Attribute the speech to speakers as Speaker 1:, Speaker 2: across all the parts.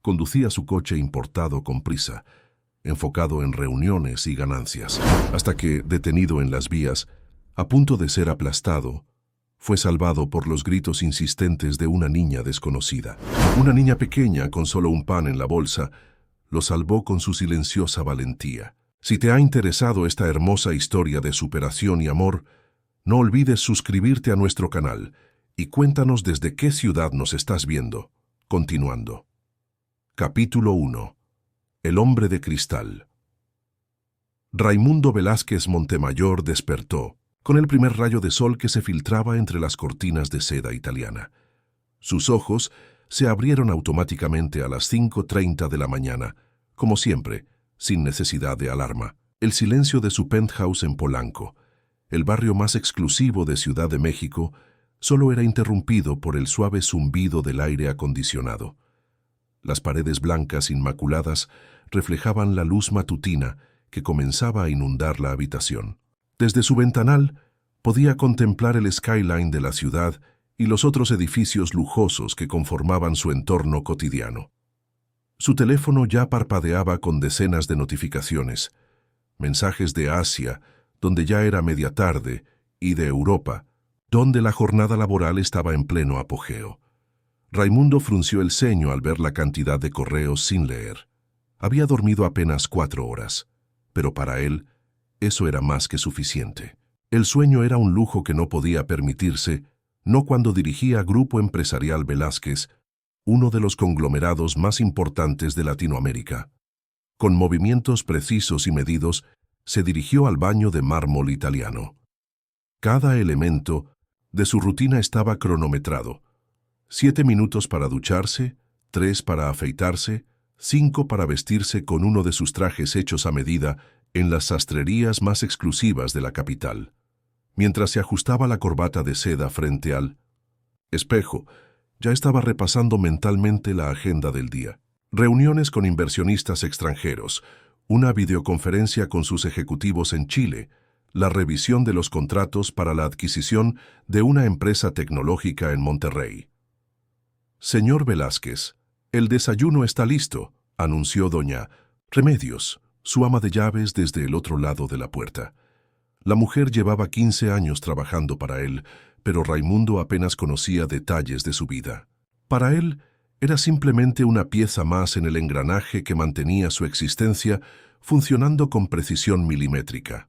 Speaker 1: Conducía su coche importado con prisa, enfocado en reuniones y ganancias, hasta que, detenido en las vías, a punto de ser aplastado, fue salvado por los gritos insistentes de una niña desconocida. Una niña pequeña con solo un pan en la bolsa lo salvó con su silenciosa valentía. Si te ha interesado esta hermosa historia de superación y amor, no olvides suscribirte a nuestro canal y cuéntanos desde qué ciudad nos estás viendo. Continuando. Capítulo 1. El hombre de cristal. Raimundo Velázquez Montemayor despertó con el primer rayo de sol que se filtraba entre las cortinas de seda italiana. Sus ojos se abrieron automáticamente a las 5:30 de la mañana, como siempre, sin necesidad de alarma. El silencio de su penthouse en Polanco, el barrio más exclusivo de Ciudad de México, solo era interrumpido por el suave zumbido del aire acondicionado. Las paredes blancas inmaculadas reflejaban la luz matutina que comenzaba a inundar la habitación. Desde su ventanal podía contemplar el skyline de la ciudad y los otros edificios lujosos que conformaban su entorno cotidiano. Su teléfono ya parpadeaba con decenas de notificaciones, mensajes de Asia, donde ya era media tarde, y de Europa, donde la jornada laboral estaba en pleno apogeo. Raimundo frunció el ceño al ver la cantidad de correos sin leer. Había dormido apenas 4 horas, pero para él eso era más que suficiente. El sueño era un lujo que no podía permitirse, no cuando dirigía Grupo Empresarial Velázquez, uno de los conglomerados más importantes de Latinoamérica. Con movimientos precisos y medidos, se dirigió al baño de mármol italiano. Cada elemento de su rutina estaba cronometrado. 7 minutos para ducharse, 3 para afeitarse, 5 para vestirse con uno de sus trajes hechos a medida en las sastrerías más exclusivas de la capital. Mientras se ajustaba la corbata de seda frente al espejo, ya estaba repasando mentalmente la agenda del día. Reuniones con inversionistas extranjeros, una videoconferencia con sus ejecutivos en Chile, la revisión de los contratos para la adquisición de una empresa tecnológica en Monterrey. «Señor Velázquez, el desayuno está listo», anunció doña Remedios, su ama de llaves, desde el otro lado de la puerta. La mujer llevaba 15 años trabajando para él, pero Raimundo apenas conocía detalles de su vida. Para él, era simplemente una pieza más en el engranaje que mantenía su existencia funcionando con precisión milimétrica.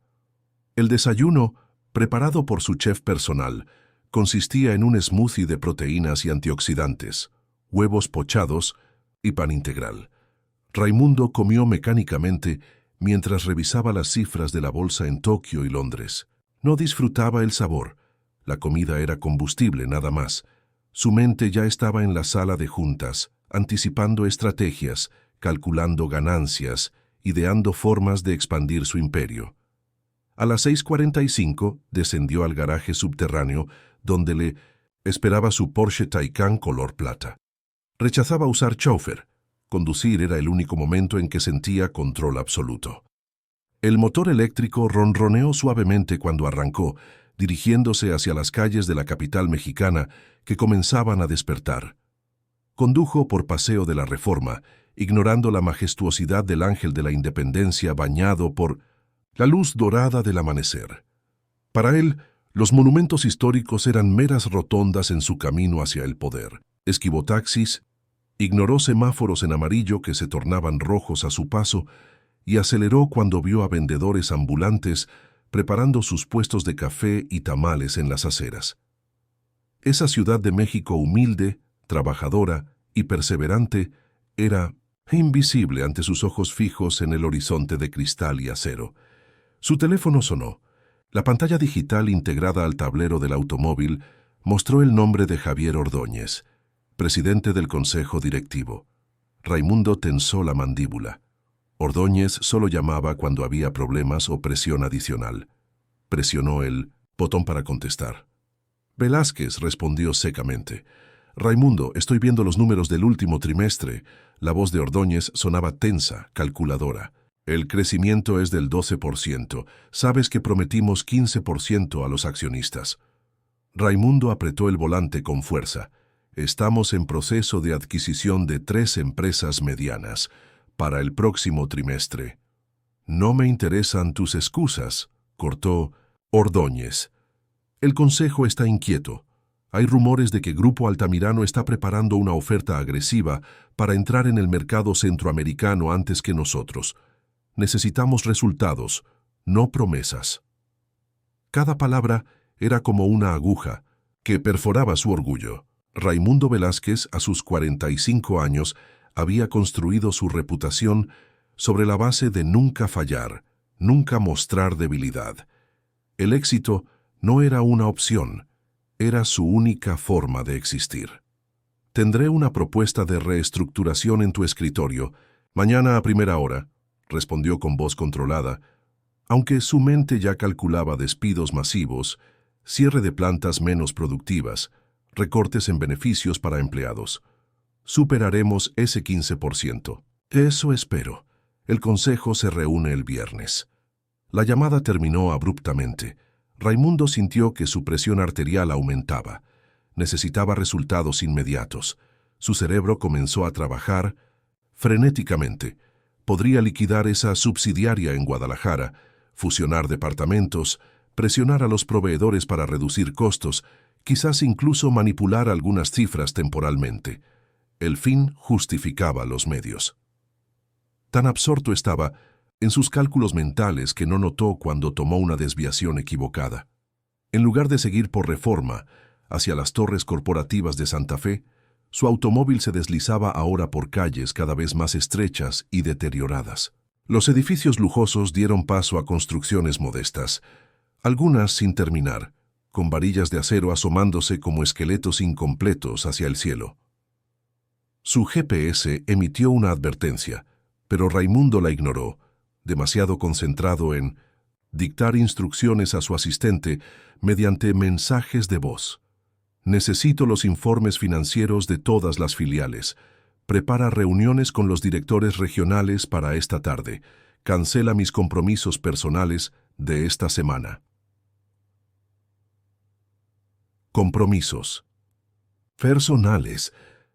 Speaker 1: El desayuno, preparado por su chef personal, consistía en un smoothie de proteínas y antioxidantes, huevos pochados y pan integral. Raimundo comió mecánicamente mientras revisaba las cifras de la bolsa en Tokio y Londres. No disfrutaba el sabor. La comida era combustible, nada más. Su mente ya estaba en la sala de juntas, anticipando estrategias, calculando ganancias, ideando formas de expandir su imperio. A las 6:45 descendió al garaje subterráneo, donde le esperaba su Porsche Taycan color plata. Rechazaba usar chauffeur. Conducir era el único momento en que sentía control absoluto. El motor eléctrico ronroneó suavemente cuando arrancó, dirigiéndose hacia las calles de la capital mexicana que comenzaban a despertar. Condujo por Paseo de la Reforma, ignorando la majestuosidad del Ángel de la Independencia bañado por la luz dorada del amanecer. Para él, los monumentos históricos eran meras rotondas en su camino hacia el poder. Esquivó taxis, ignoró semáforos en amarillo que se tornaban rojos a su paso y aceleró cuando vio a vendedores ambulantes preparando sus puestos de café y tamales en las aceras. Esa Ciudad de México humilde, trabajadora y perseverante era invisible ante sus ojos fijos en el horizonte de cristal y acero. Su teléfono sonó. La pantalla digital integrada al tablero del automóvil mostró el nombre de Javier Ordóñez, presidente del Consejo Directivo. Raimundo tensó la mandíbula. Ordóñez solo llamaba cuando había problemas o presión adicional. Presionó el botón para contestar. Velázquez respondió secamente. «Raimundo, estoy viendo los números del último trimestre». La voz de Ordóñez sonaba tensa, calculadora. «El crecimiento es del 12%. Sabes que prometimos 15% a los accionistas». Raimundo apretó el volante con fuerza. Estamos en proceso de adquisición de 3 empresas medianas para el próximo trimestre. No me interesan tus excusas, cortó Ordóñez. El Consejo está inquieto. Hay rumores de que Grupo Altamirano está preparando una oferta agresiva para entrar en el mercado centroamericano antes que nosotros. Necesitamos resultados, no promesas. Cada palabra era como una aguja que perforaba su orgullo. Raimundo Velázquez, a sus 45 años, había construido su reputación sobre la base de nunca fallar, nunca mostrar debilidad. El éxito no era una opción, era su única forma de existir. Tendré una propuesta de reestructuración en tu escritorio, mañana a primera hora, respondió con voz controlada, aunque su mente ya calculaba despidos masivos, cierre de plantas menos productivas, recortes en beneficios para empleados. Superaremos ese 15%. Eso espero. El consejo se reúne el viernes. La llamada terminó abruptamente. Raimundo sintió que su presión arterial aumentaba. Necesitaba resultados inmediatos. Su cerebro comenzó a trabajar frenéticamente. Podría liquidar esa subsidiaria en Guadalajara, fusionar departamentos, presionar a los proveedores para reducir costos, quizás incluso manipular algunas cifras temporalmente. El fin justificaba los medios. Tan absorto estaba en sus cálculos mentales que no notó cuando tomó una desviación equivocada. En lugar de seguir por Reforma hacia las torres corporativas de Santa Fe, su automóvil se deslizaba ahora por calles cada vez más estrechas y deterioradas. Los edificios lujosos dieron paso a construcciones modestas, algunas sin terminar, con varillas de acero asomándose como esqueletos incompletos hacia el cielo. Su GPS emitió una advertencia, pero Raimundo la ignoró, demasiado concentrado en dictar instrucciones a su asistente mediante mensajes de voz. Necesito los informes financieros de todas las filiales. Prepara reuniones con los directores regionales para esta tarde. Cancela mis compromisos personales de esta semana. Compromisos. Personales.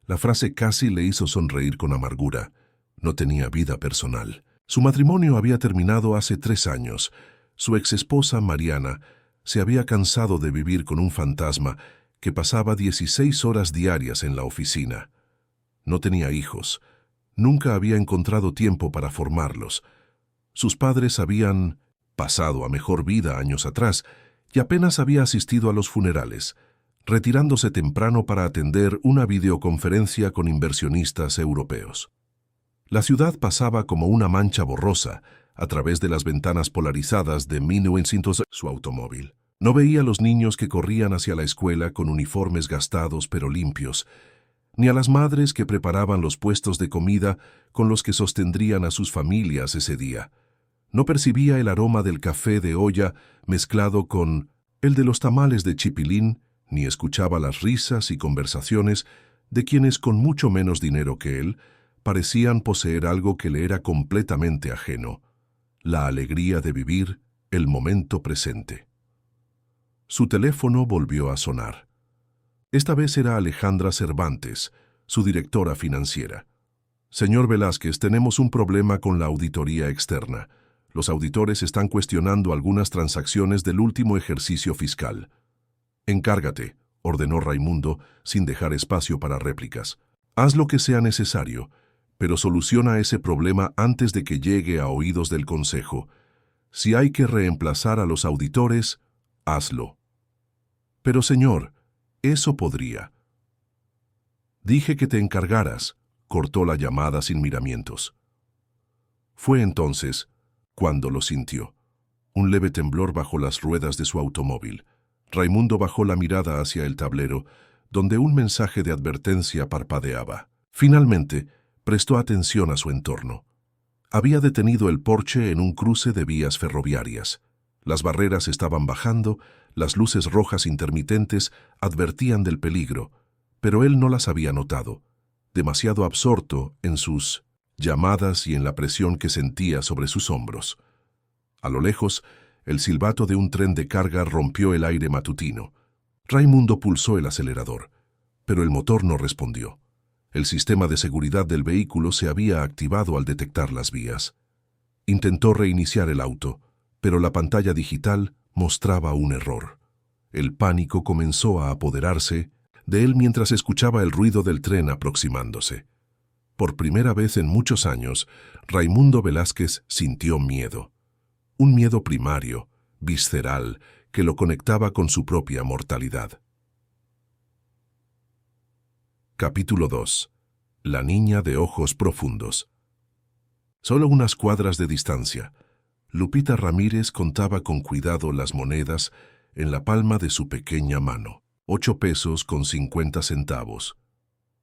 Speaker 1: La frase casi le hizo sonreír con amargura. No tenía vida personal. Su matrimonio había terminado hace 3 años. Su exesposa, Mariana, se había cansado de vivir con un fantasma que pasaba 16 horas diarias en la oficina. No tenía hijos. Nunca había encontrado tiempo para formarlos. Sus padres habían pasado a mejor vida años atrás y apenas había asistido a los funerales, retirándose temprano para atender una videoconferencia con inversionistas europeos. La ciudad pasaba como una mancha borrosa a través de las ventanas polarizadas de 1900 su automóvil. No veía a los niños que corrían hacia la escuela con uniformes gastados pero limpios, ni a las madres que preparaban los puestos de comida con los que sostendrían a sus familias ese día. No percibía el aroma del café de olla mezclado con el de los tamales de chipilín, ni escuchaba las risas y conversaciones de quienes con mucho menos dinero que él parecían poseer algo que le era completamente ajeno, la alegría de vivir el momento presente. Su teléfono volvió a sonar. Esta vez era Alejandra Cervantes, su directora financiera. Señor Velázquez, tenemos un problema con la auditoría externa. Los auditores están cuestionando algunas transacciones del último ejercicio fiscal. Encárgate, ordenó Raimundo, sin dejar espacio para réplicas. Haz lo que sea necesario, pero soluciona ese problema antes de que llegue a oídos del Consejo. Si hay que reemplazar a los auditores, hazlo. Pero, señor, eso podría. Dije que te encargaras, cortó la llamada sin miramientos. Fue entonces cuando lo sintió. Un leve temblor bajo las ruedas de su automóvil. Raimundo bajó la mirada hacia el tablero, donde un mensaje de advertencia parpadeaba. Finalmente, prestó atención a su entorno. Había detenido el Porsche en un cruce de vías ferroviarias. Las barreras estaban bajando, las luces rojas intermitentes advertían del peligro, pero él no las había notado, demasiado absorto en sus llamadas y en la presión que sentía sobre sus hombros. A lo lejos, el silbato de un tren de carga rompió el aire matutino. Raimundo pulsó el acelerador. pero el motor no respondió. El sistema de seguridad del vehículo se había activado al detectar las vías. Intentó reiniciar el auto, pero la pantalla digital mostraba un error. El pánico comenzó a apoderarse de él mientras escuchaba el ruido del tren aproximándose. Por primera vez en muchos años, Raimundo Velázquez sintió miedo. Un miedo primario, visceral, que lo conectaba con su propia mortalidad. Capítulo 2. La niña de ojos profundos. Solo unas cuadras de distancia, Lupita Ramírez contaba con cuidado las monedas en la palma de su pequeña mano. 8 pesos con 50 centavos.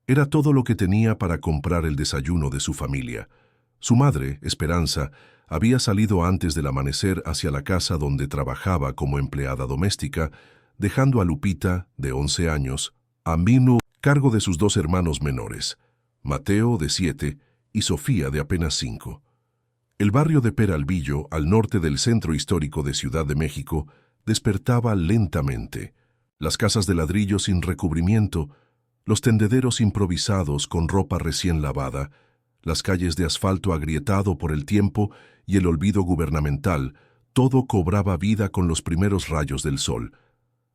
Speaker 1: Era todo lo que tenía para comprar el desayuno de su familia. Su madre, Esperanza, había salido antes del amanecer hacia la casa donde trabajaba como empleada doméstica, dejando a Lupita, de 11 años, a Minu, cargo de sus 2 hermanos menores, Mateo, de 7, y Sofía, de apenas 5. El barrio de Peralvillo, al norte del centro histórico de Ciudad de México, despertaba lentamente. Las casas de ladrillo sin recubrimiento, los tendederos improvisados con ropa recién lavada, las calles de asfalto agrietado por el tiempo y el olvido gubernamental, todo cobraba vida con los primeros rayos del sol.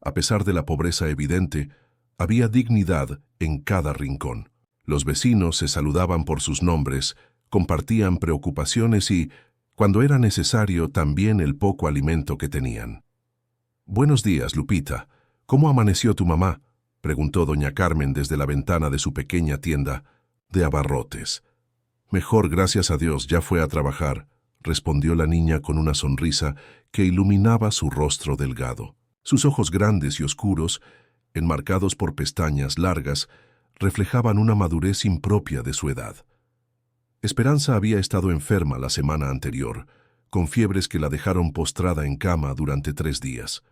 Speaker 1: A pesar de la pobreza evidente, había dignidad en cada rincón. Los vecinos se saludaban por sus nombres, compartían preocupaciones y, cuando era necesario, también el poco alimento que tenían. «Buenos días, Lupita. ¿Cómo amaneció tu mamá?», preguntó doña Carmen desde la ventana de su pequeña tienda de abarrotes. «Mejor, gracias a Dios, ya fue a trabajar», respondió la niña con una sonrisa que iluminaba su rostro delgado. Sus ojos grandes y oscuros, enmarcados por pestañas largas, reflejaban una madurez impropia de su edad. Esperanza había estado enferma la semana anterior, con fiebres que la dejaron postrada en cama durante 3 días.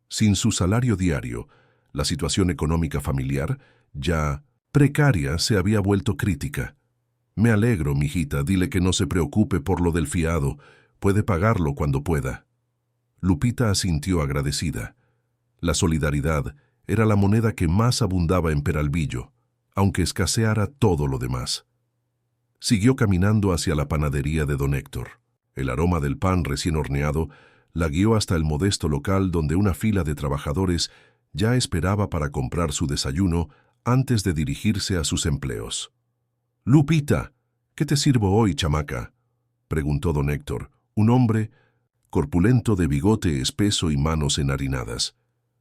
Speaker 1: Sin su salario diario, la situación económica familiar, ya precaria, se había vuelto crítica. «Me alegro, mijita, dile que no se preocupe por lo del fiado, puede pagarlo cuando pueda». Lupita asintió agradecida. La solidaridad era la moneda que más abundaba en Peralvillo, aunque escaseara todo lo demás. Siguió caminando hacia la panadería de don Héctor. El aroma del pan recién horneado la guió hasta el modesto local donde una fila de trabajadores ya esperaba para comprar su desayuno antes de dirigirse a sus empleos. «Lupita, ¿qué te sirvo hoy, chamaca?», preguntó don Héctor, un hombre corpulento de bigote espeso y manos enharinadas.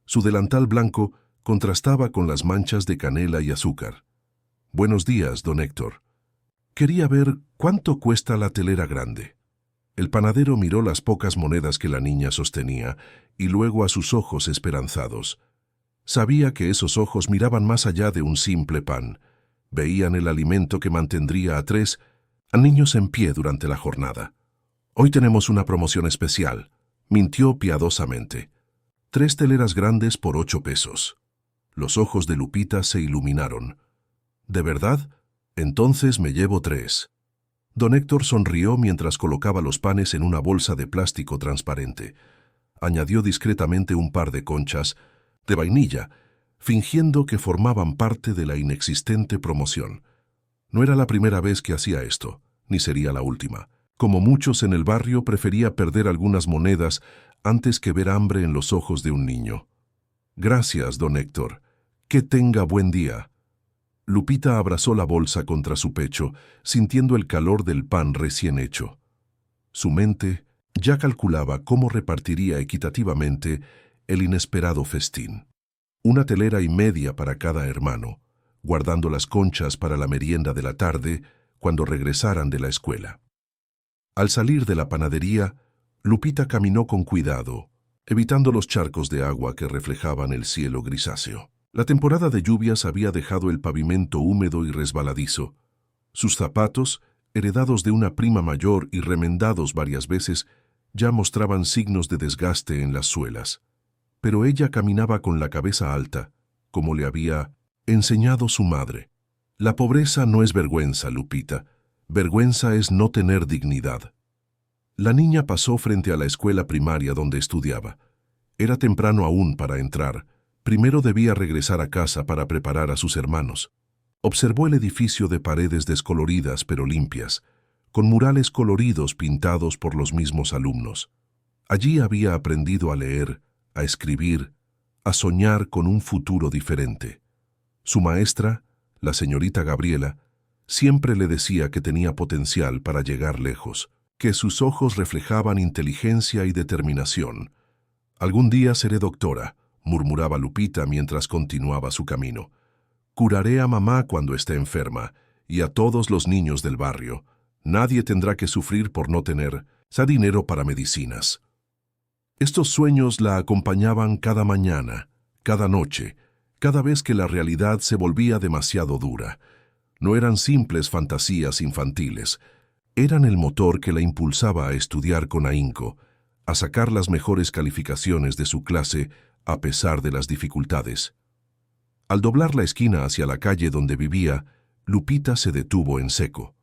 Speaker 1: Su delantal blanco contrastaba con las manchas de canela y azúcar. «Buenos días, don Héctor. Quería ver cuánto cuesta la telera grande». El panadero miró las pocas monedas que la niña sostenía y luego a sus ojos esperanzados. Sabía que esos ojos miraban más allá de un simple pan. Veían el alimento que mantendría a 3 niños en pie durante la jornada. «Hoy tenemos una promoción especial», mintió piadosamente. 3 teleras grandes por 8 pesos. Los ojos de Lupita se iluminaron. «¿De verdad? Entonces me llevo 3». Don Héctor sonrió mientras colocaba los panes en una bolsa de plástico transparente. Añadió discretamente un par de conchas de vainilla, fingiendo que formaban parte de la inexistente promoción. No era la primera vez que hacía esto, ni sería la última. Como muchos en el barrio, prefería perder algunas monedas antes que ver hambre en los ojos de un niño. «Gracias, don Héctor. Que tenga buen día». Lupita abrazó la bolsa contra su pecho, sintiendo el calor del pan recién hecho. Su mente ya calculaba cómo repartiría equitativamente el inesperado festín. 1 telera y media para cada hermano, guardando las conchas para la merienda de la tarde cuando regresaran de la escuela. Al salir de la panadería, Lupita caminó con cuidado, evitando los charcos de agua que reflejaban el cielo grisáceo. La temporada de lluvias había dejado el pavimento húmedo y resbaladizo. Sus zapatos, heredados de una prima mayor y remendados varias veces, ya mostraban signos de desgaste en las suelas. Pero ella caminaba con la cabeza alta, como le había enseñado su madre. La pobreza no es vergüenza, Lupita. Vergüenza es no tener dignidad. La niña pasó frente a la escuela primaria donde estudiaba. Era temprano aún para entrar, Primero debía regresar a casa para preparar a sus hermanos. Observó el edificio de paredes descoloridas pero limpias, con murales coloridos pintados por los mismos alumnos. Allí había aprendido a leer, a escribir, a soñar con un futuro diferente. Su maestra, la señorita Gabriela, siempre le decía que tenía potencial para llegar lejos, que sus ojos reflejaban inteligencia y determinación. «Algún día seré doctora», murmuraba Lupita mientras continuaba su camino. «Curaré a mamá cuando esté enferma y a todos los niños del barrio. Nadie tendrá que sufrir por no tener dinero para medicinas». Estos sueños la acompañaban cada mañana, cada noche, cada vez que la realidad se volvía demasiado dura. No eran simples fantasías infantiles, eran el motor que la impulsaba a estudiar con ahínco, a sacar las mejores calificaciones de su clase a pesar de las dificultades. Al doblar la esquina hacia la calle donde vivía, Lupita se detuvo en seco.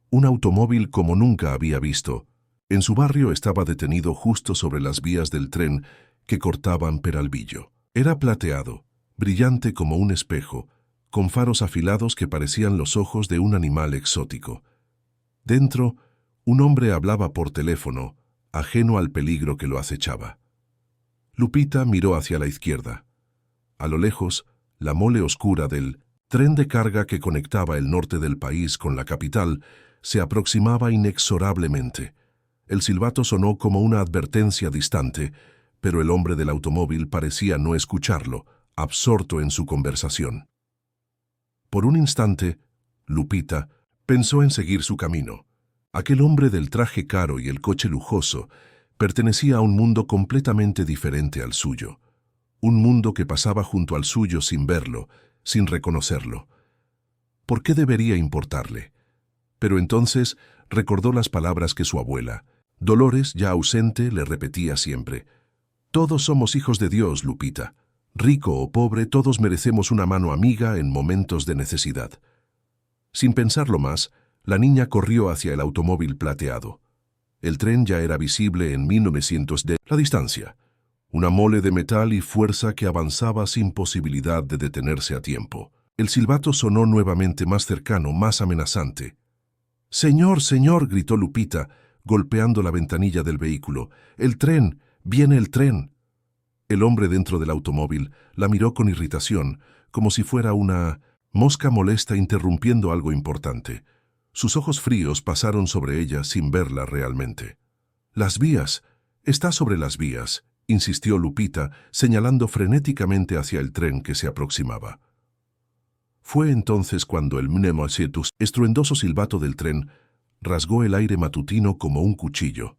Speaker 1: Un automóvil como nunca había visto. En su barrio estaba detenido justo sobre las vías del tren que cortaban Peralvillo. Era plateado, brillante como un espejo, con faros afilados que parecían los ojos de un animal exótico. Dentro, un hombre hablaba por teléfono, ajeno al peligro que lo acechaba. Lupita miró hacia la izquierda. A lo lejos, la mole oscura del tren de carga que conectaba el norte del país con la capital se aproximaba inexorablemente. El silbato sonó como una advertencia distante, pero el hombre del automóvil parecía no escucharlo, absorto en su conversación. Por un instante, Lupita pensó en seguir su camino. Aquel hombre del traje caro y el coche lujoso pertenecía a un mundo completamente diferente al suyo. Un mundo que pasaba junto al suyo sin verlo, sin reconocerlo. ¿Por qué debería importarle? Pero entonces recordó las palabras que su abuela, Dolores, ya ausente, le repetía siempre. «Todos somos hijos de Dios, Lupita. Rico o pobre, todos merecemos una mano amiga en momentos de necesidad». Sin pensarlo más, la niña corrió hacia el automóvil plateado. El tren ya era visible en 1900 de la distancia. Una mole de metal y fuerza que avanzaba sin posibilidad de detenerse a tiempo. El silbato sonó nuevamente más cercano, más amenazante. «Señor, señor», gritó Lupita, golpeando la ventanilla del vehículo. «¡El tren! ¡Viene el tren!». El hombre dentro del automóvil la miró con irritación, como si fuera una mosca molesta interrumpiendo algo importante. Sus ojos fríos pasaron sobre ella sin verla realmente. «Las vías. Está sobre las vías», insistió Lupita, señalando frenéticamente hacia el tren que se aproximaba. Fue entonces cuando el mnemosietus, estruendoso silbato del tren, rasgó el aire matutino como un cuchillo.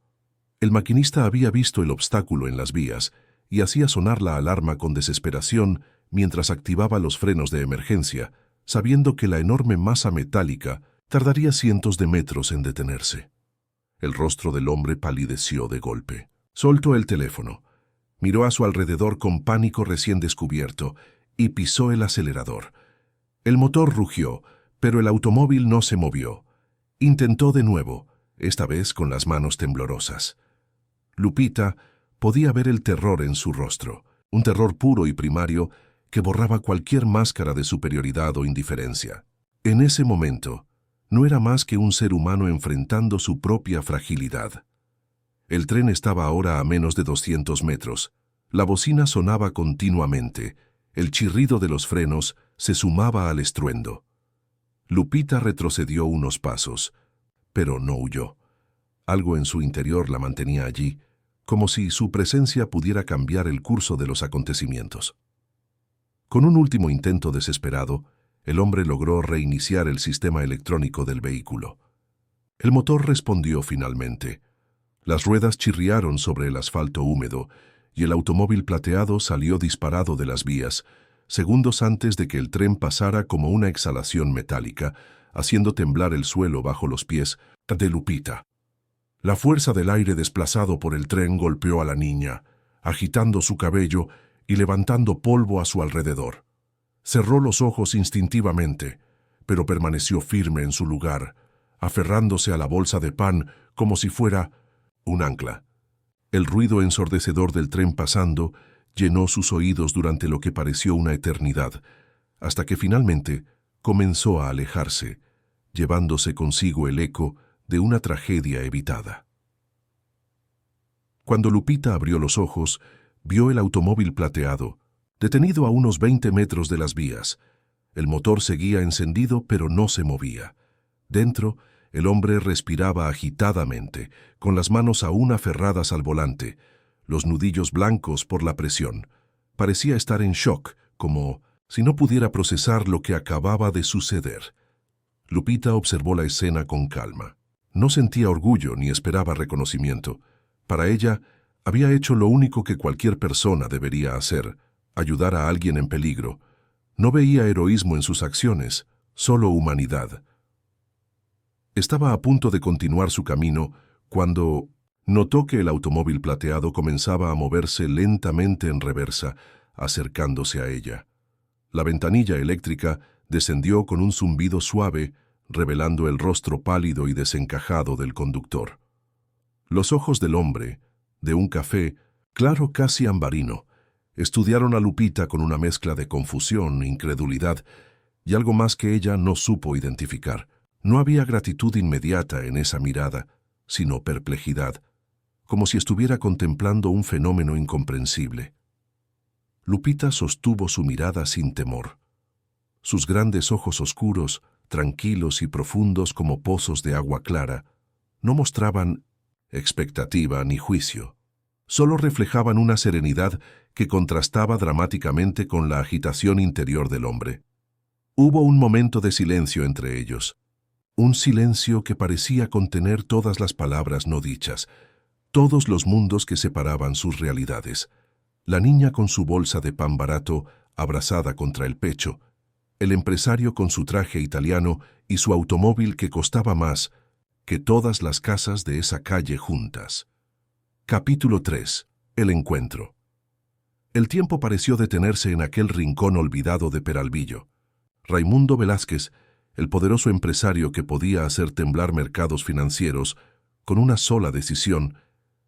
Speaker 1: El maquinista había visto el obstáculo en las vías y hacía sonar la alarma con desesperación mientras activaba los frenos de emergencia, sabiendo que la enorme masa metálica tardaría cientos de metros en detenerse. El rostro del hombre palideció de golpe. Soltó el teléfono, miró a su alrededor con pánico recién descubierto y pisó el acelerador. El motor rugió, pero el automóvil no se movió. Intentó de nuevo, esta vez con las manos temblorosas. Lupita podía ver el terror en su rostro, un terror puro y primario que borraba cualquier máscara de superioridad o indiferencia. En ese momento, no era más que un ser humano enfrentando su propia fragilidad. El tren estaba ahora a menos de 200 metros. La bocina sonaba continuamente. El chirrido de los frenos se sumaba al estruendo. Lupita retrocedió unos pasos, pero no huyó. Algo en su interior la mantenía allí, como si su presencia pudiera cambiar el curso de los acontecimientos. Con un último intento desesperado, el hombre logró reiniciar el sistema electrónico del vehículo. El motor respondió finalmente. Las ruedas chirriaron sobre el asfalto húmedo y el automóvil plateado salió disparado de las vías, segundos antes de que el tren pasara como una exhalación metálica, haciendo temblar el suelo bajo los pies de Lupita. La fuerza del aire desplazado por el tren golpeó a la niña, agitando su cabello y levantando polvo a su alrededor. Cerró los ojos instintivamente, pero permaneció firme en su lugar, aferrándose a la bolsa de pan como si fuera un ancla. El ruido ensordecedor del tren pasando llenó sus oídos durante lo que pareció una eternidad, hasta que finalmente comenzó a alejarse, llevándose consigo el eco de una tragedia evitada. Cuando Lupita abrió los ojos, vio el automóvil plateado, detenido a unos 20 metros de las vías. El motor seguía encendido, pero no se movía. Dentro, el hombre respiraba agitadamente, con las manos aún aferradas al volante, los nudillos blancos por la presión. Parecía estar en shock, como si no pudiera procesar lo que acababa de suceder. Lupita observó la escena con calma. No sentía orgullo ni esperaba reconocimiento. Para ella, había hecho lo único que cualquier persona debería hacer, ayudar a alguien en peligro. No veía heroísmo en sus acciones, solo humanidad. Estaba a punto de continuar su camino cuando notó que el automóvil plateado comenzaba a moverse lentamente en reversa, acercándose a ella. La ventanilla eléctrica descendió con un zumbido suave, revelando el rostro pálido y desencajado del conductor. Los ojos del hombre, de un café, claro casi ambarino, estudiaron a Lupita con una mezcla de confusión, incredulidad y algo más que ella no supo identificar. No había gratitud inmediata en esa mirada, sino perplejidad, como si estuviera contemplando un fenómeno incomprensible. Lupita sostuvo su mirada sin temor. Sus grandes ojos oscuros, tranquilos y profundos como pozos de agua clara, no mostraban expectativa ni juicio. Solo reflejaban una serenidad que contrastaba dramáticamente con la agitación interior del hombre. Hubo un momento de silencio entre ellos. Un silencio que parecía contener todas las palabras no dichas, todos los mundos que separaban sus realidades. La niña con su bolsa de pan barato abrazada contra el pecho, el empresario con su traje italiano y su automóvil que costaba más que todas las casas de esa calle juntas. Capítulo 3. El encuentro. El tiempo pareció detenerse en aquel rincón olvidado de Peralvillo. Raimundo Velázquez, el poderoso empresario que podía hacer temblar mercados financieros con una sola decisión,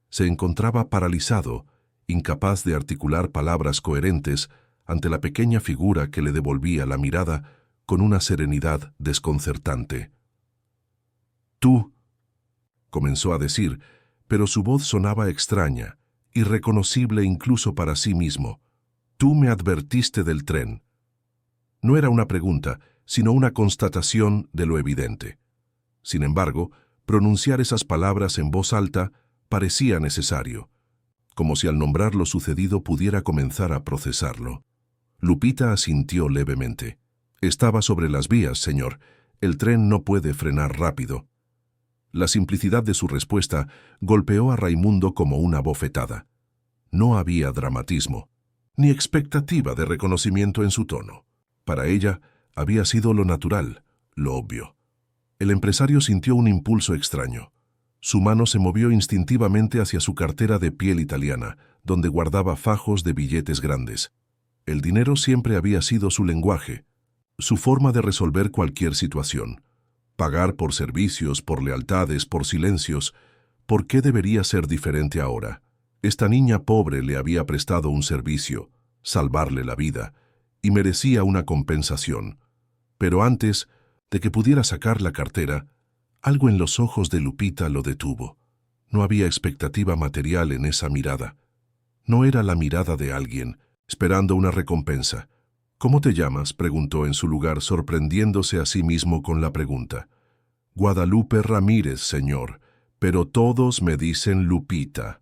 Speaker 1: se encontraba paralizado, incapaz de articular palabras coherentes ante la pequeña figura que le devolvía la mirada con una serenidad desconcertante. «Tú», comenzó a decir, pero su voz sonaba extraña, irreconocible incluso para sí mismo. «Tú me advertiste del tren». No era una pregunta, sino una constatación de lo evidente. Sin embargo, pronunciar esas palabras en voz alta parecía necesario, como si al nombrar lo sucedido pudiera comenzar a procesarlo. Lupita asintió levemente. «Estaba sobre las vías, señor. El tren no puede frenar rápido». La simplicidad de su respuesta golpeó a Raimundo como una bofetada. No había dramatismo, ni expectativa de reconocimiento en su tono. Para ella, había sido lo natural, lo obvio. El empresario sintió un impulso extraño. Su mano se movió instintivamente hacia su cartera de piel italiana, donde guardaba fajos de billetes grandes. El dinero siempre había sido su lenguaje, su forma de resolver cualquier situación. Pagar por servicios, por lealtades, por silencios. ¿Por qué debería ser diferente ahora? Esta niña pobre le había prestado un servicio, salvarle la vida, y merecía una compensación. Pero antes de que pudiera sacar la cartera, algo en los ojos de Lupita lo detuvo. No había expectativa material en esa mirada. No era la mirada de alguien, esperando una recompensa. «¿Cómo te llamas?», preguntó en su lugar, sorprendiéndose a sí mismo con la pregunta. «Guadalupe Ramírez, señor, pero todos me dicen Lupita».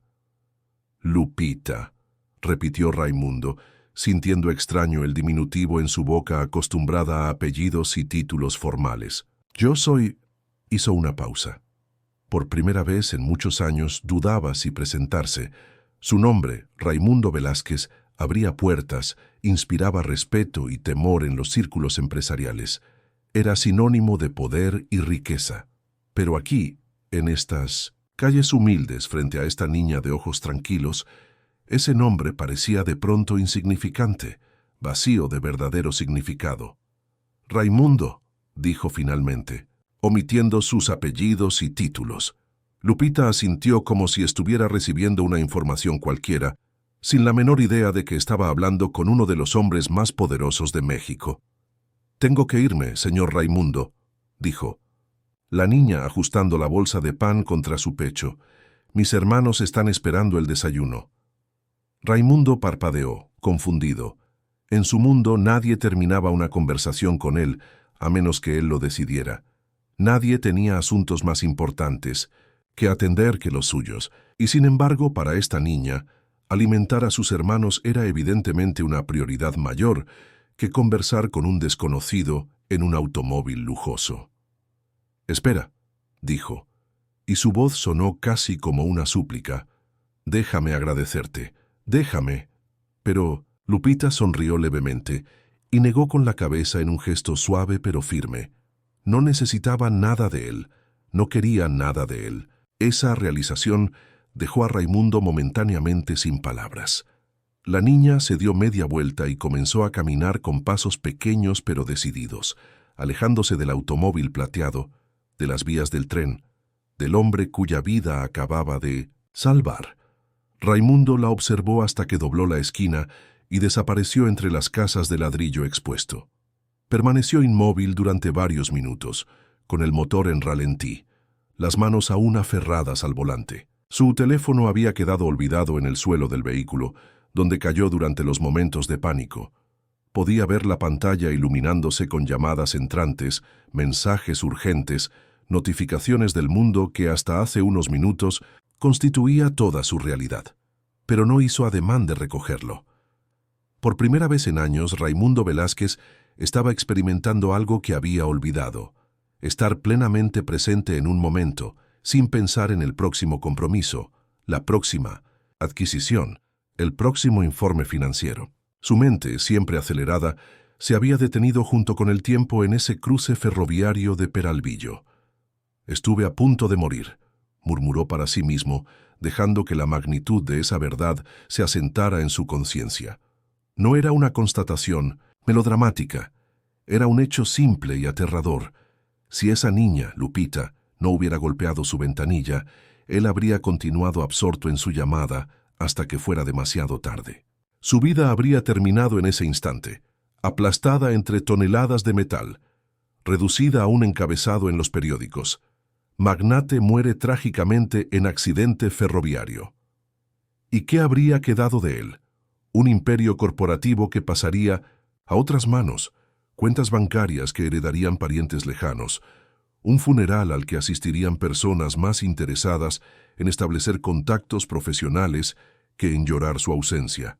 Speaker 1: «Lupita», repitió Raimundo, sintiendo extraño el diminutivo en su boca acostumbrada a apellidos y títulos formales. «Yo soy...» Hizo una pausa. Por primera vez en muchos años dudaba si presentarse. Su nombre, Raimundo Velázquez, abría puertas, inspiraba respeto y temor en los círculos empresariales. Era sinónimo de poder y riqueza. Pero aquí, en estas calles humildes frente a esta niña de ojos tranquilos, ese nombre parecía de pronto insignificante, vacío de verdadero significado. «Raimundo», dijo finalmente, omitiendo sus apellidos y títulos. Lupita asintió como si estuviera recibiendo una información cualquiera, sin la menor idea de que estaba hablando con uno de los hombres más poderosos de México. «Tengo que irme, señor Raimundo», dijo. La niña ajustando la bolsa de pan contra su pecho. «Mis hermanos están esperando el desayuno». Raimundo parpadeó, confundido. En su mundo nadie terminaba una conversación con él, a menos que él lo decidiera. Nadie tenía asuntos más importantes que atender que los suyos, y sin embargo, para esta niña, alimentar a sus hermanos era evidentemente una prioridad mayor que conversar con un desconocido en un automóvil lujoso. «Espera», dijo, y su voz sonó casi como una súplica. «Déjame agradecerte, déjame». Pero Lupita sonrió levemente y negó con la cabeza en un gesto suave pero firme. No necesitaba nada de él, no quería nada de él. Esa realización dejó a Raimundo momentáneamente sin palabras. La niña se dio media vuelta y comenzó a caminar con pasos pequeños pero decididos, alejándose del automóvil plateado, de las vías del tren, del hombre cuya vida acababa de salvar. Raimundo la observó hasta que dobló la esquina y desapareció entre las casas de ladrillo expuesto. Permaneció inmóvil durante varios minutos, con el motor en ralentí, las manos aún aferradas al volante. Su teléfono había quedado olvidado en el suelo del vehículo, donde cayó durante los momentos de pánico. Podía ver la pantalla iluminándose con llamadas entrantes, mensajes urgentes, notificaciones del mundo que hasta hace unos minutos constituía toda su realidad. Pero no hizo ademán de recogerlo. Por primera vez en años, Raimundo Velázquez estaba experimentando algo que había olvidado: estar plenamente presente en un momento, sin pensar en el próximo compromiso, la próxima adquisición, el próximo informe financiero. Su mente, siempre acelerada, se había detenido junto con el tiempo en ese cruce ferroviario de Peralvillo. «Estuve a punto de morir», murmuró para sí mismo, dejando que la magnitud de esa verdad se asentara en su conciencia. No era una constatación melodramática, era un hecho simple y aterrador. Si esa niña, Lupita, no hubiera golpeado su ventanilla, él habría continuado absorto en su llamada hasta que fuera demasiado tarde. Su vida habría terminado en ese instante, aplastada entre toneladas de metal, reducida a un encabezado en los periódicos: «Magnate muere trágicamente en accidente ferroviario». ¿Y qué habría quedado de él? Un imperio corporativo que pasaría a otras manos, cuentas bancarias que heredarían parientes lejanos, un funeral al que asistirían personas más interesadas en establecer contactos profesionales que en llorar su ausencia.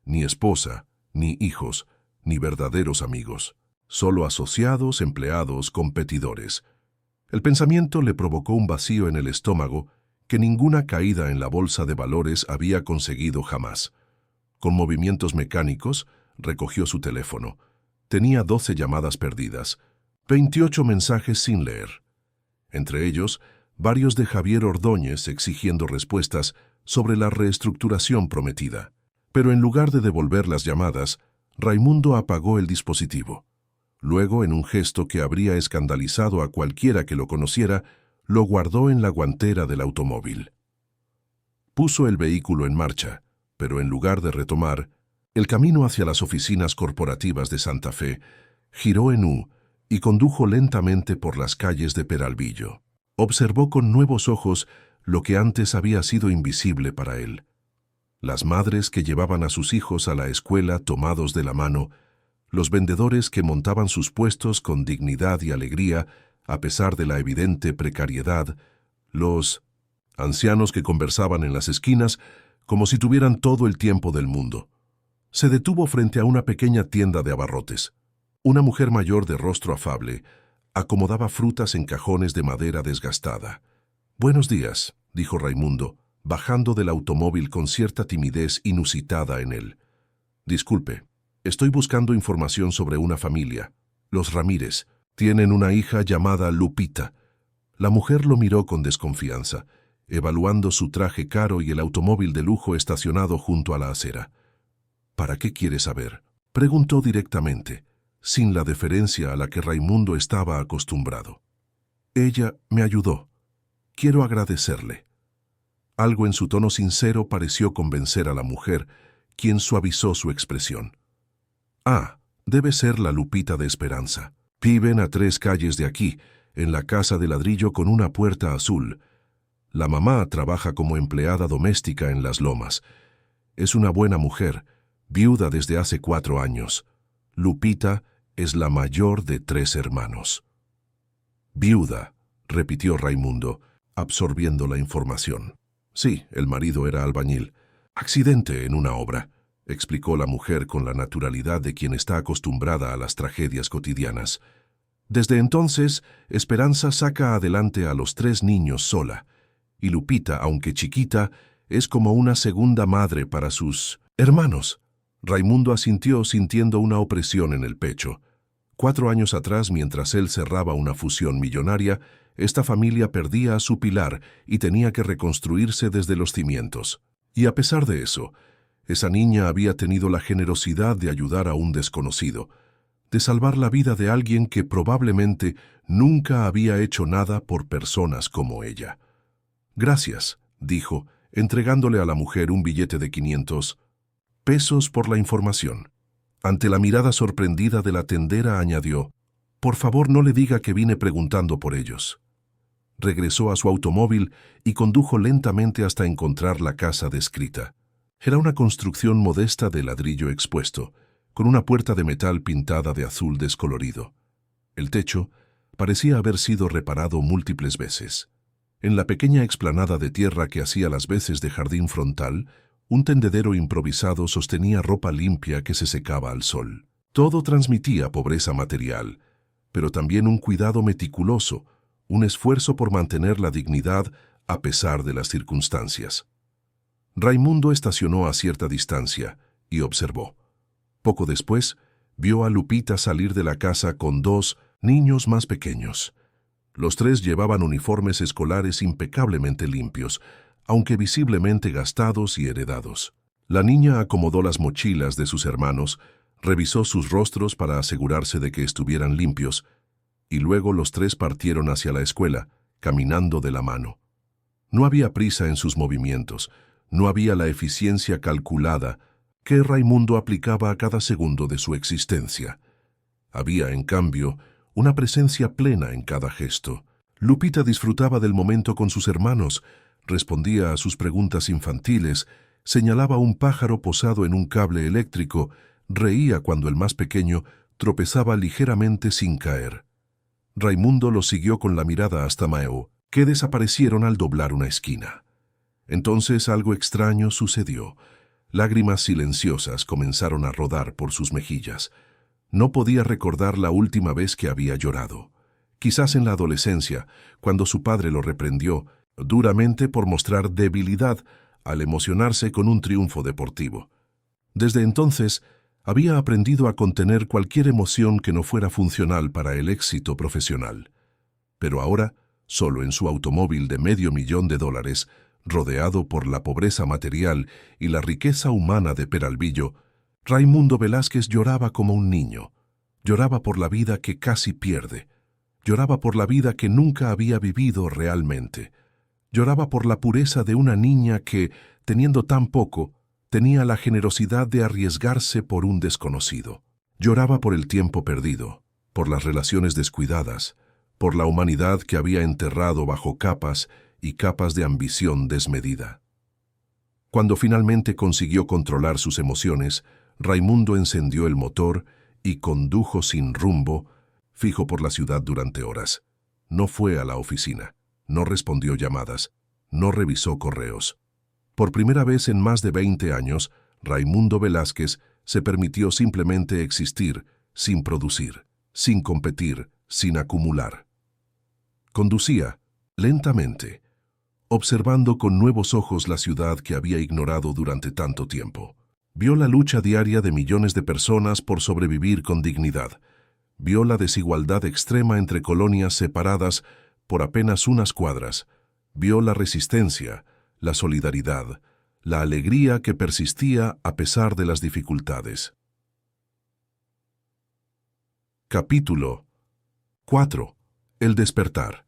Speaker 1: Ni esposa, ni hijos, ni verdaderos amigos, solo asociados, empleados, competidores. El pensamiento le provocó un vacío en el estómago que ninguna caída en la bolsa de valores había conseguido jamás. Con movimientos mecánicos, recogió su teléfono. Tenía 12 llamadas perdidas, 28 mensajes sin leer. Entre ellos, varios de Javier Ordóñez exigiendo respuestas sobre la reestructuración prometida. Pero en lugar de devolver las llamadas, Raimundo apagó el dispositivo. Luego, en un gesto que habría escandalizado a cualquiera que lo conociera, lo guardó en la guantera del automóvil. Puso el vehículo en marcha, pero en lugar de retomar el camino hacia las oficinas corporativas de Santa Fe, giró en U y condujo lentamente por las calles de Peralvillo. Observó con nuevos ojos lo que antes había sido invisible para él: las madres que llevaban a sus hijos a la escuela tomados de la mano, los vendedores que montaban sus puestos con dignidad y alegría a pesar de la evidente precariedad, los ancianos que conversaban en las esquinas como si tuvieran todo el tiempo del mundo. Se detuvo frente a una pequeña tienda de abarrotes. Una mujer mayor de rostro afable acomodaba frutas en cajones de madera desgastada. «Buenos días», dijo Raimundo, bajando del automóvil con cierta timidez inusitada en él. «Disculpe, estoy buscando información sobre una familia, los Ramírez. Tienen una hija llamada Lupita». La mujer lo miró con desconfianza, evaluando su traje caro y el automóvil de lujo estacionado junto a la acera. «¿Para qué quiere saber?», preguntó directamente, sin la deferencia a la que Raimundo estaba acostumbrado. «Ella me ayudó. Quiero agradecerle». Algo en su tono sincero pareció convencer a la mujer, quien suavizó su expresión. «Ah, debe ser la Lupita de Esperanza. Viven a 3 calles de aquí, en la casa de ladrillo con una puerta azul. La mamá trabaja como empleada doméstica en Las Lomas. Es una buena mujer, viuda desde hace 4 años. Lupita es la mayor de 3 hermanos». «Viuda», repitió Raimundo, absorbiendo la información. «Sí, el marido era albañil. Accidente en una obra», explicó la mujer con la naturalidad de quien está acostumbrada a las tragedias cotidianas. «Desde entonces, Esperanza saca adelante a los 3 niños sola, y Lupita, aunque chiquita, es como una segunda madre para sus hermanos». Raimundo asintió sintiendo una opresión en el pecho. 4 años atrás, mientras él cerraba una fusión millonaria, esta familia perdía a su pilar y tenía que reconstruirse desde los cimientos. Y a pesar de eso, esa niña había tenido la generosidad de ayudar a un desconocido, de salvar la vida de alguien que probablemente nunca había hecho nada por personas como ella. «Gracias», dijo, entregándole a la mujer un billete de 500 pesos por la información. Ante la mirada sorprendida de la tendera añadió: «Por favor, no le diga que vine preguntando por ellos». Regresó a su automóvil y condujo lentamente hasta encontrar la casa descrita. Era una construcción modesta de ladrillo expuesto, con una puerta de metal pintada de azul descolorido. El techo parecía haber sido reparado múltiples veces. En la pequeña explanada de tierra que hacía las veces de jardín frontal, un tendedero improvisado sostenía ropa limpia que se secaba al sol. Todo transmitía pobreza material, pero también un cuidado meticuloso, un esfuerzo por mantener la dignidad a pesar de las circunstancias. Raimundo estacionó a cierta distancia y observó. Poco después, vio a Lupita salir de la casa con 2 niños más pequeños. Los 3 llevaban uniformes escolares impecablemente limpios, aunque visiblemente gastados y heredados. La niña acomodó las mochilas de sus hermanos, revisó sus rostros para asegurarse de que estuvieran limpios, y luego los 3 partieron hacia la escuela, caminando de la mano. No había prisa en sus movimientos, no había la eficiencia calculada que Raimundo aplicaba a cada segundo de su existencia. Había, en cambio, una presencia plena en cada gesto. Lupita disfrutaba del momento con sus hermanos, respondía a sus preguntas infantiles, señalaba un pájaro posado en un cable eléctrico, reía cuando el más pequeño tropezaba ligeramente sin caer. Raimundo los siguió con la mirada hasta Maeo, que desaparecieron al doblar una esquina. Entonces algo extraño sucedió. Lágrimas silenciosas comenzaron a rodar por sus mejillas. No podía recordar la última vez que había llorado. Quizás en la adolescencia, cuando su padre lo reprendió duramente por mostrar debilidad al emocionarse con un triunfo deportivo. Desde entonces, había aprendido a contener cualquier emoción que no fuera funcional para el éxito profesional. Pero ahora, solo en su automóvil de $500,000, rodeado por la pobreza material y la riqueza humana de Peralvillo, Raimundo Velázquez lloraba como un niño. Lloraba por la vida que casi pierde. Lloraba por la vida que nunca había vivido realmente. Lloraba por la pureza de una niña que, teniendo tan poco, tenía la generosidad de arriesgarse por un desconocido. Lloraba por el tiempo perdido, por las relaciones descuidadas, por la humanidad que había enterrado bajo capas y capas de ambición desmedida. Cuando finalmente consiguió controlar sus emociones, Raimundo encendió el motor y condujo sin rumbo, fijo por la ciudad durante horas. No fue a la oficina, no respondió llamadas, no revisó correos. Por primera vez en más de 20 años, Raimundo Velázquez se permitió simplemente existir, sin producir, sin competir, sin acumular. Conducía, lentamente, observando con nuevos ojos la ciudad que había ignorado durante tanto tiempo. Vio la lucha diaria de millones de personas por sobrevivir con dignidad. Vio la desigualdad extrema entre colonias separadas por apenas unas cuadras. Vio la resistencia, la solidaridad, la alegría que persistía a pesar de las dificultades. Capítulo 4. El despertar.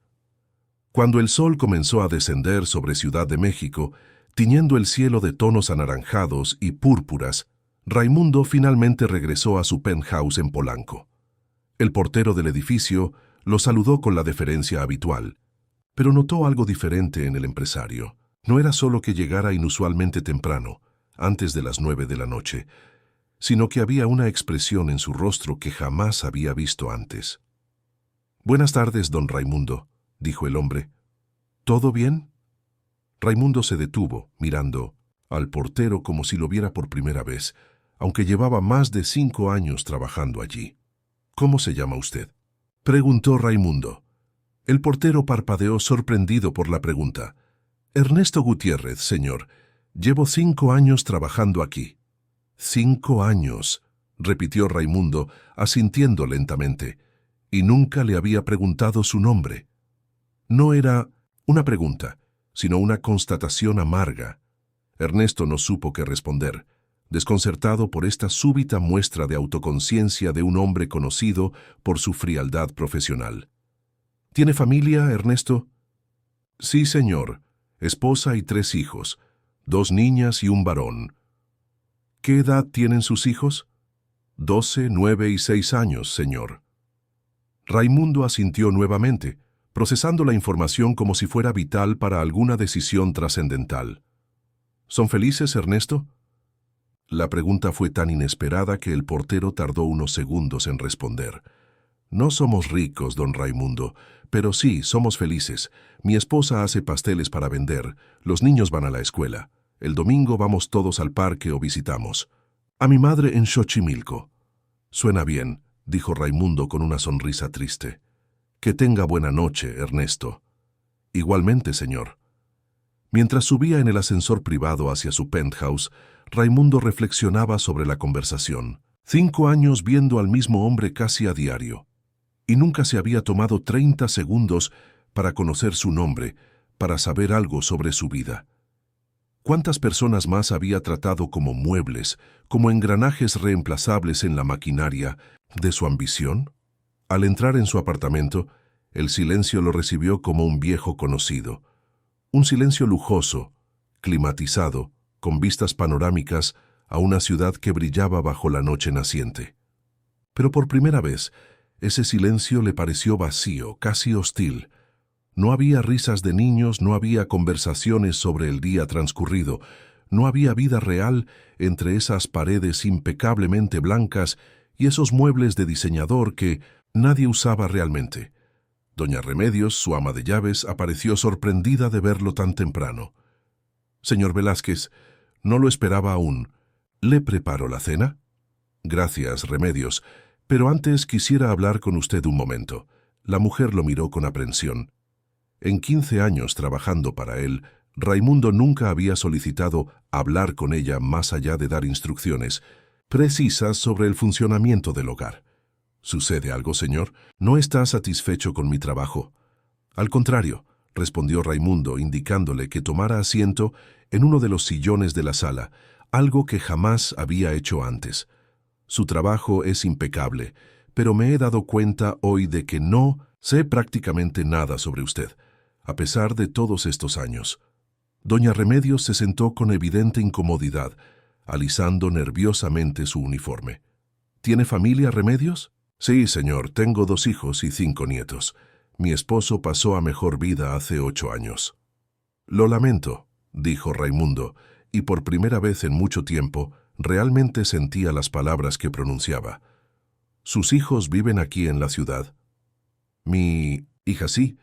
Speaker 1: Cuando el sol comenzó a descender sobre Ciudad de México, tiñendo el cielo de tonos anaranjados y púrpuras, Raimundo finalmente regresó a su penthouse en Polanco. El portero del edificio lo saludó con la deferencia habitual, pero notó algo diferente en el empresario. No era solo que llegara inusualmente temprano, antes de las 9 de la noche, sino que había una expresión en su rostro que jamás había visto antes. «Buenas tardes, don Raimundo», dijo el hombre. «¿Todo bien?» Raimundo se detuvo, mirando al portero como si lo viera por primera vez, aunque llevaba más de 5 años trabajando allí. «¿Cómo se llama usted?», preguntó Raimundo. El portero parpadeó sorprendido por la pregunta. «Ernesto Gutiérrez, señor. Llevo 5 años trabajando aquí». «5 años», repitió Raimundo, asintiendo lentamente, y nunca le había preguntado su nombre. No era una pregunta, sino una constatación amarga. Ernesto no supo qué responder, desconcertado por esta súbita muestra de autoconciencia de un hombre conocido por su frialdad profesional. «¿Tiene familia, Ernesto?» «Sí, señor. Esposa y 3 hijos, 2 niñas y un varón». «¿Qué edad tienen sus hijos?» 12, 9 y 6 años, señor». Raimundo asintió nuevamente, procesando la información como si fuera vital para alguna decisión trascendental. «¿Son felices, Ernesto?» La pregunta fue tan inesperada que el portero tardó unos segundos en responder. «No somos ricos, don Raimundo, pero sí, somos felices. Mi esposa hace pasteles para vender, los niños van a la escuela. El domingo vamos todos al parque o visitamos a mi madre en Xochimilco». «Suena bien», dijo Raimundo con una sonrisa triste. «Que tenga buena noche, Ernesto». «Igualmente, señor». Mientras subía en el ascensor privado hacia su penthouse, Raimundo reflexionaba sobre la conversación. 5 años viendo al mismo hombre casi a diario. Y nunca se había tomado 30 segundos para conocer su nombre, para saber algo sobre su vida. ¿Cuántas personas más había tratado como muebles, como engranajes reemplazables en la maquinaria de su ambición? Al entrar en su apartamento, el silencio lo recibió como un viejo conocido. Un silencio lujoso, climatizado, con vistas panorámicas a una ciudad que brillaba bajo la noche naciente. Pero por primera vez, ese silencio le pareció vacío, casi hostil. No había risas de niños, no había conversaciones sobre el día transcurrido, no había vida real entre esas paredes impecablemente blancas y esos muebles de diseñador que nadie usaba realmente. Doña Remedios, su ama de llaves, apareció sorprendida de verlo tan temprano. «Señor Velázquez, no lo esperaba aún. ¿Le preparo la cena?» «Gracias, Remedios, pero antes quisiera hablar con usted un momento». La mujer lo miró con aprensión. En 15 años trabajando para él, Raimundo nunca había solicitado hablar con ella más allá de dar instrucciones precisas sobre el funcionamiento del hogar. «¿Sucede algo, señor? ¿No está satisfecho con mi trabajo?» «Al contrario», respondió Raimundo, indicándole que tomara asiento en uno de los sillones de la sala, algo que jamás había hecho antes. «Su trabajo es impecable, pero me he dado cuenta hoy de que no sé prácticamente nada sobre usted, a pesar de todos estos años». Doña Remedios se sentó con evidente incomodidad, alisando nerviosamente su uniforme. «¿Tiene familia, Remedios?» «Sí, señor, tengo 2 hijos y 5 nietos. Mi esposo pasó a mejor vida hace 8 años». «Lo lamento», dijo Raimundo, y por primera vez en mucho tiempo realmente sentía las palabras que pronunciaba. «¿Sus hijos viven aquí en la ciudad?» «Mi hija sí.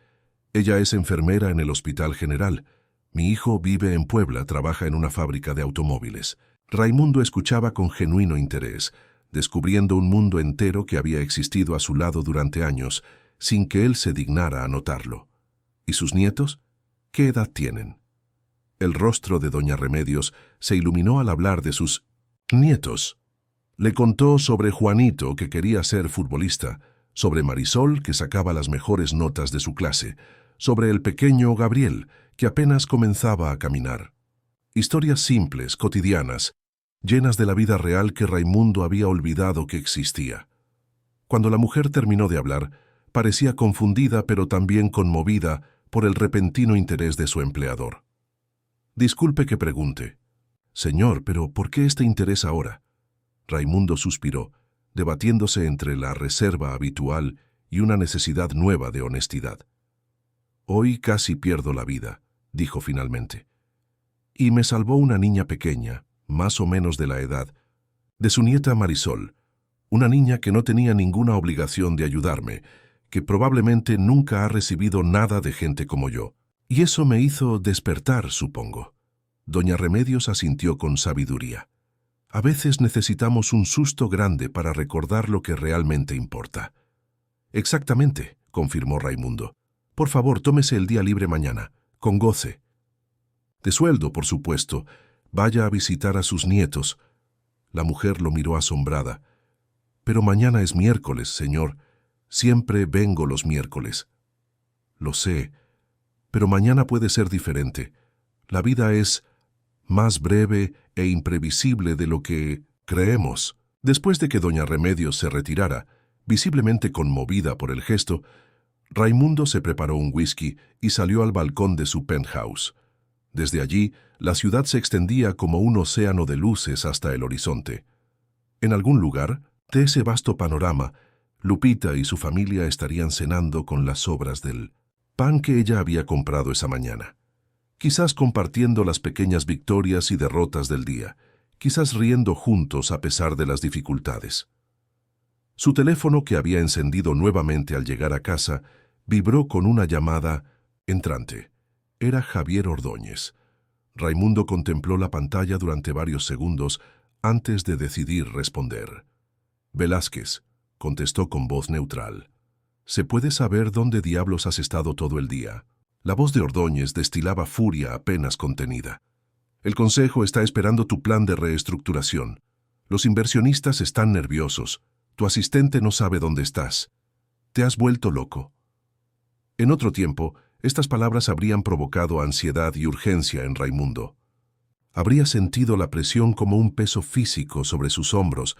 Speaker 1: Ella es enfermera en el Hospital General. Mi hijo vive en Puebla, trabaja en una fábrica de automóviles». Raimundo escuchaba con genuino interés, descubriendo un mundo entero que había existido a su lado durante años, sin que él se dignara a notarlo. ¿Y sus nietos? ¿Qué edad tienen? El rostro de doña Remedios se iluminó al hablar de sus nietos. Le contó sobre Juanito, que quería ser futbolista, sobre Marisol, que sacaba las mejores notas de su clase, sobre el pequeño Gabriel, que apenas comenzaba a caminar. Historias simples, cotidianas, llenas de la vida real que Raimundo había olvidado que existía. Cuando la mujer terminó de hablar, parecía confundida pero también conmovida por el repentino interés de su empleador. Disculpe que pregunte. Señor, pero ¿por qué este interés ahora? Raimundo suspiró, debatiéndose entre la reserva habitual y una necesidad nueva de honestidad. Hoy casi pierdo la vida, dijo finalmente. Y me salvó una niña pequeña, más o menos de la edad, de su nieta Marisol, una niña que no tenía ninguna obligación de ayudarme, que probablemente nunca ha recibido nada de gente como yo. Y eso me hizo despertar, supongo. Doña Remedios asintió con sabiduría. A veces necesitamos un susto grande para recordar lo que realmente importa. Exactamente, confirmó Raimundo. Por favor, tómese el día libre mañana, con goce. De sueldo, por supuesto. Vaya a visitar a sus nietos. La mujer lo miró asombrada. Pero mañana es miércoles, señor. Siempre vengo los miércoles. Lo sé, pero mañana puede ser diferente. La vida es más breve e imprevisible de lo que creemos. Después de que doña Remedios se retirara, visiblemente conmovida por el gesto, Raimundo se preparó un whisky y salió al balcón de su penthouse. Desde allí, la ciudad se extendía como un océano de luces hasta el horizonte. En algún lugar, de ese vasto panorama, Lupita y su familia estarían cenando con las sobras del pan que ella había comprado esa mañana. Quizás compartiendo las pequeñas victorias y derrotas del día, quizás riendo juntos a pesar de las dificultades. Su teléfono, que había encendido nuevamente al llegar a casa, vibró con una llamada entrante. Era Javier Ordóñez. Raimundo contempló la pantalla durante varios segundos antes de decidir responder. Velázquez, contestó con voz neutral. ¿Se puede saber dónde diablos has estado todo el día? La voz de Ordóñez destilaba furia apenas contenida. El Consejo está esperando tu plan de reestructuración. Los inversionistas están nerviosos. Tu asistente no sabe dónde estás. Te has vuelto loco. En otro tiempo, estas palabras habrían provocado ansiedad y urgencia en Raimundo. Habría sentido la presión como un peso físico sobre sus hombros,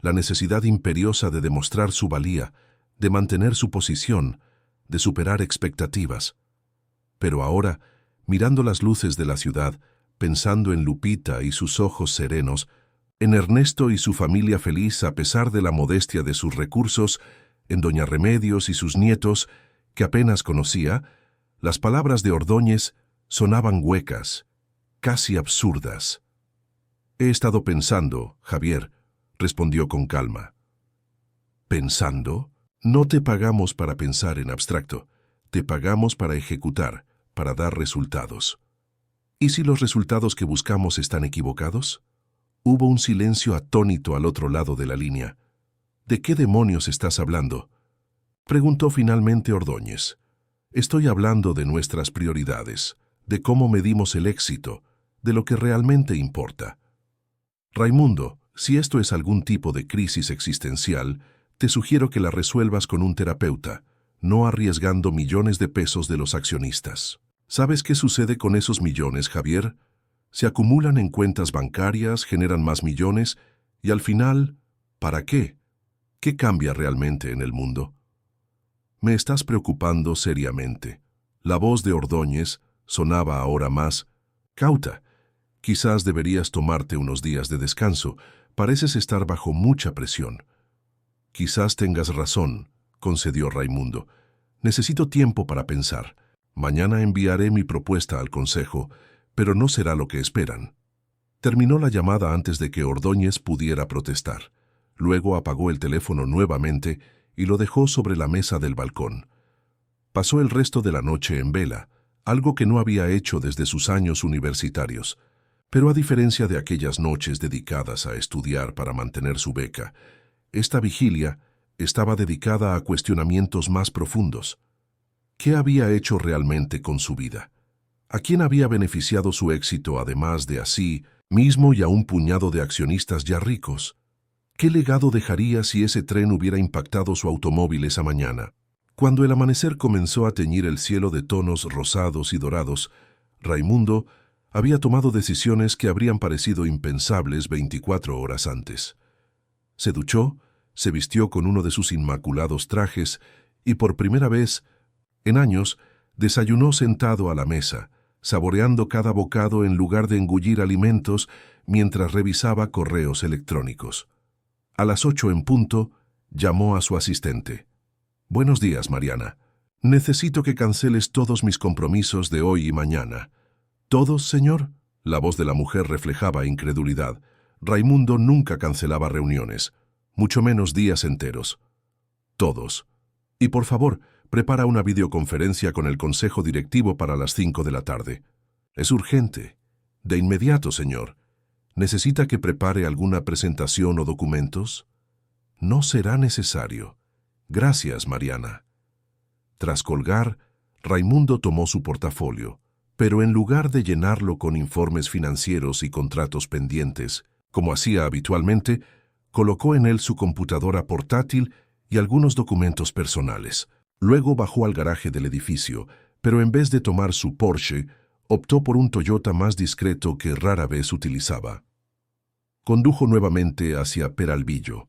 Speaker 1: la necesidad imperiosa de demostrar su valía, de mantener su posición, de superar expectativas. Pero ahora, mirando las luces de la ciudad, pensando en Lupita y sus ojos serenos, en Ernesto y su familia feliz a pesar de la modestia de sus recursos, en doña Remedios y sus nietos, que apenas conocía, las palabras de Ordóñez sonaban huecas, casi absurdas. He estado pensando, Javier, respondió con calma. ¿Pensando? No te pagamos para pensar en abstracto, te pagamos para ejecutar, para dar resultados. ¿Y si los resultados que buscamos están equivocados? Hubo un silencio atónito al otro lado de la línea. ¿De qué demonios estás hablando?, preguntó finalmente Ordóñez. Estoy hablando de nuestras prioridades, de cómo medimos el éxito, de lo que realmente importa. Raimundo, si esto es algún tipo de crisis existencial, te sugiero que la resuelvas con un terapeuta, no arriesgando millones de pesos de los accionistas. ¿Sabes qué sucede con esos millones, Javier? Se acumulan en cuentas bancarias, generan más millones, y al final, ¿para qué? ¿Qué cambia realmente en el mundo? Me estás preocupando seriamente. La voz de Ordóñez sonaba ahora más cauta. Quizás deberías tomarte unos días de descanso. Pareces estar bajo mucha presión. Quizás tengas razón, concedió Raimundo. Necesito tiempo para pensar. Mañana enviaré mi propuesta al Consejo, pero no será lo que esperan. Terminó la llamada antes de que Ordóñez pudiera protestar. Luego apagó el teléfono nuevamente y lo dejó sobre la mesa del balcón. Pasó el resto de la noche en vela, algo que no había hecho desde sus años universitarios. Pero a diferencia de aquellas noches dedicadas a estudiar para mantener su beca, esta vigilia estaba dedicada a cuestionamientos más profundos. ¿Qué había hecho realmente con su vida? ¿A quién había beneficiado su éxito además de a sí mismo y a un puñado de accionistas ya ricos? ¿Qué legado dejaría si ese tren hubiera impactado su automóvil esa mañana? Cuando el amanecer comenzó a teñir el cielo de tonos rosados y dorados, Raimundo había tomado decisiones que habrían parecido impensables 24 horas antes. Se duchó, se vistió con uno de sus inmaculados trajes y por primera vez en años Desayunó sentado a la mesa, saboreando cada bocado en lugar de engullir alimentos mientras revisaba correos electrónicos. A las 8 en punto, llamó a su asistente. «Buenos días, Mariana. Necesito que canceles todos mis compromisos de hoy y mañana». «¿Todos, señor?». La voz de la mujer reflejaba incredulidad. Raimundo nunca cancelaba reuniones, mucho menos días enteros. «Todos. Y por favor, prepara una videoconferencia con el consejo directivo para las 5 de la tarde. Es urgente. De inmediato, señor. ¿Necesita que prepare alguna presentación o documentos? No será necesario. Gracias, Mariana». Tras colgar, Raimundo tomó su portafolio, pero en lugar de llenarlo con informes financieros y contratos pendientes, como hacía habitualmente, colocó en él su computadora portátil y algunos documentos personales. Luego bajó al garaje del edificio, pero en vez de tomar su Porsche, optó por un Toyota más discreto que rara vez utilizaba. Condujo nuevamente hacia Peralvillo,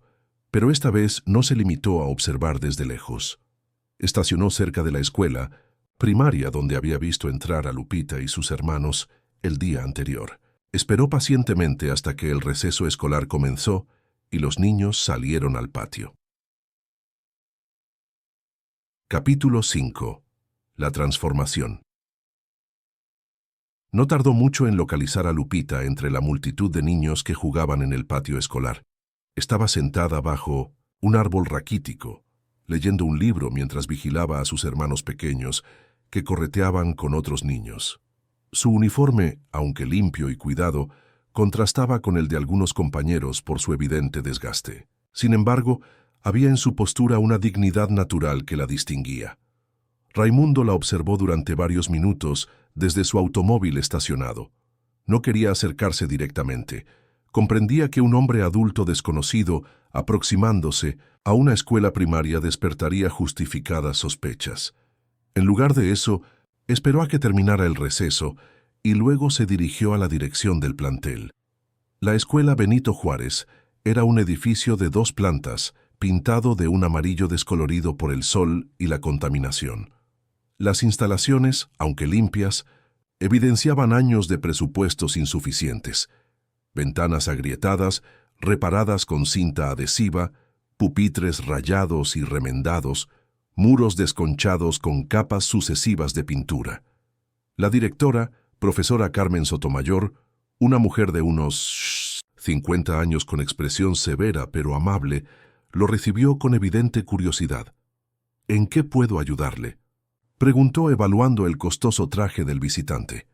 Speaker 1: pero esta vez no se limitó a observar desde lejos. Estacionó cerca de la escuela primaria donde había visto entrar a Lupita y sus hermanos el día anterior. Esperó pacientemente hasta que el receso escolar comenzó y los niños salieron al patio. Capítulo 5. La transformación. No tardó mucho en localizar a Lupita entre la multitud de niños que jugaban en el patio escolar. Estaba sentada bajo un árbol raquítico, leyendo un libro mientras vigilaba a sus hermanos pequeños que correteaban con otros niños. Su uniforme, aunque limpio y cuidado, contrastaba con el de algunos compañeros por su evidente desgaste. Sin embargo, había en su postura una dignidad natural que la distinguía. Raimundo la observó durante varios minutos desde su automóvil estacionado. No quería acercarse directamente. Comprendía que un hombre adulto desconocido, aproximándose a una escuela primaria, despertaría justificadas sospechas. En lugar de eso, esperó a que terminara el receso y luego se dirigió a la dirección del plantel. La escuela Benito Juárez era un edificio de 2 plantas, pintado de un amarillo descolorido por el sol y la contaminación. Las instalaciones, aunque limpias, evidenciaban años de presupuestos insuficientes. Ventanas agrietadas, reparadas con cinta adhesiva, pupitres rayados y remendados, muros desconchados con capas sucesivas de pintura. La directora, profesora Carmen Sotomayor, una mujer de unos 50 años con expresión severa pero amable, lo recibió con evidente curiosidad. «¿En qué puedo ayudarle?», preguntó evaluando el costoso traje del visitante.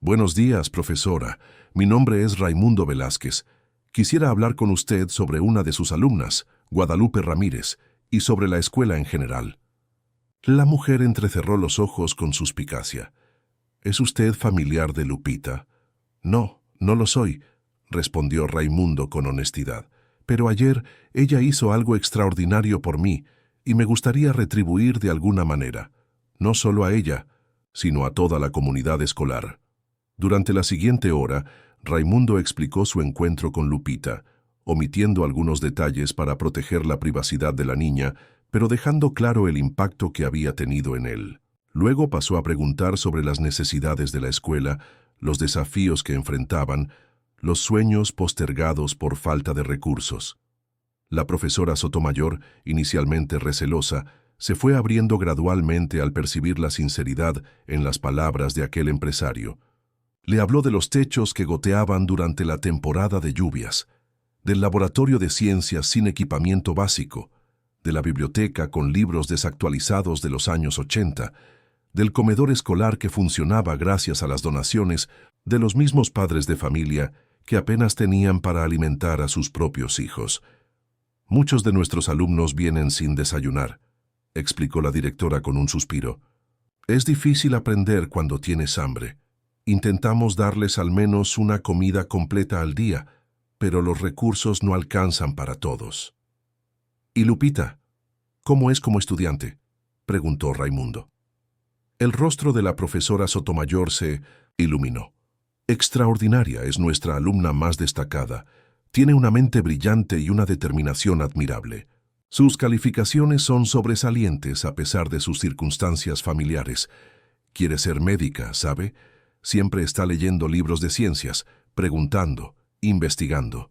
Speaker 1: «Buenos días, profesora. Mi nombre es Raimundo Velázquez. Quisiera hablar con usted sobre una de sus alumnas, Guadalupe Ramírez, y sobre la escuela en general». La mujer entrecerró los ojos con suspicacia. «¿Es usted familiar de Lupita?». «No, no lo soy», respondió Raimundo con honestidad. «Pero ayer ella hizo algo extraordinario por mí y me gustaría retribuir de alguna manera, no solo a ella, sino a toda la comunidad escolar». Durante la siguiente hora, Raimundo explicó su encuentro con Lupita, omitiendo algunos detalles para proteger la privacidad de la niña, pero dejando claro el impacto que había tenido en él. Luego pasó a preguntar sobre las necesidades de la escuela, los desafíos que enfrentaban, los sueños postergados por falta de recursos. La profesora Sotomayor, inicialmente recelosa, se fue abriendo gradualmente al percibir la sinceridad en las palabras de aquel empresario. Le habló de los techos que goteaban durante la temporada de lluvias, del laboratorio de ciencias sin equipamiento básico, de la biblioteca con libros desactualizados de los años 80, del comedor escolar que funcionaba gracias a las donaciones de los mismos padres de familia que apenas tenían para alimentar a sus propios hijos. «Muchos de nuestros alumnos vienen sin desayunar», explicó la directora con un suspiro. «Es difícil aprender cuando tienes hambre. Intentamos darles al menos una comida completa al día, pero los recursos no alcanzan para todos». «¿Y Lupita? ¿Cómo es como estudiante?», preguntó Raimundo. El rostro de la profesora Sotomayor se iluminó. «Extraordinaria, es nuestra alumna más destacada. Tiene una mente brillante y una determinación admirable. Sus calificaciones son sobresalientes a pesar de sus circunstancias familiares. Quiere ser médica, ¿sabe? Siempre está leyendo libros de ciencias, preguntando, investigando.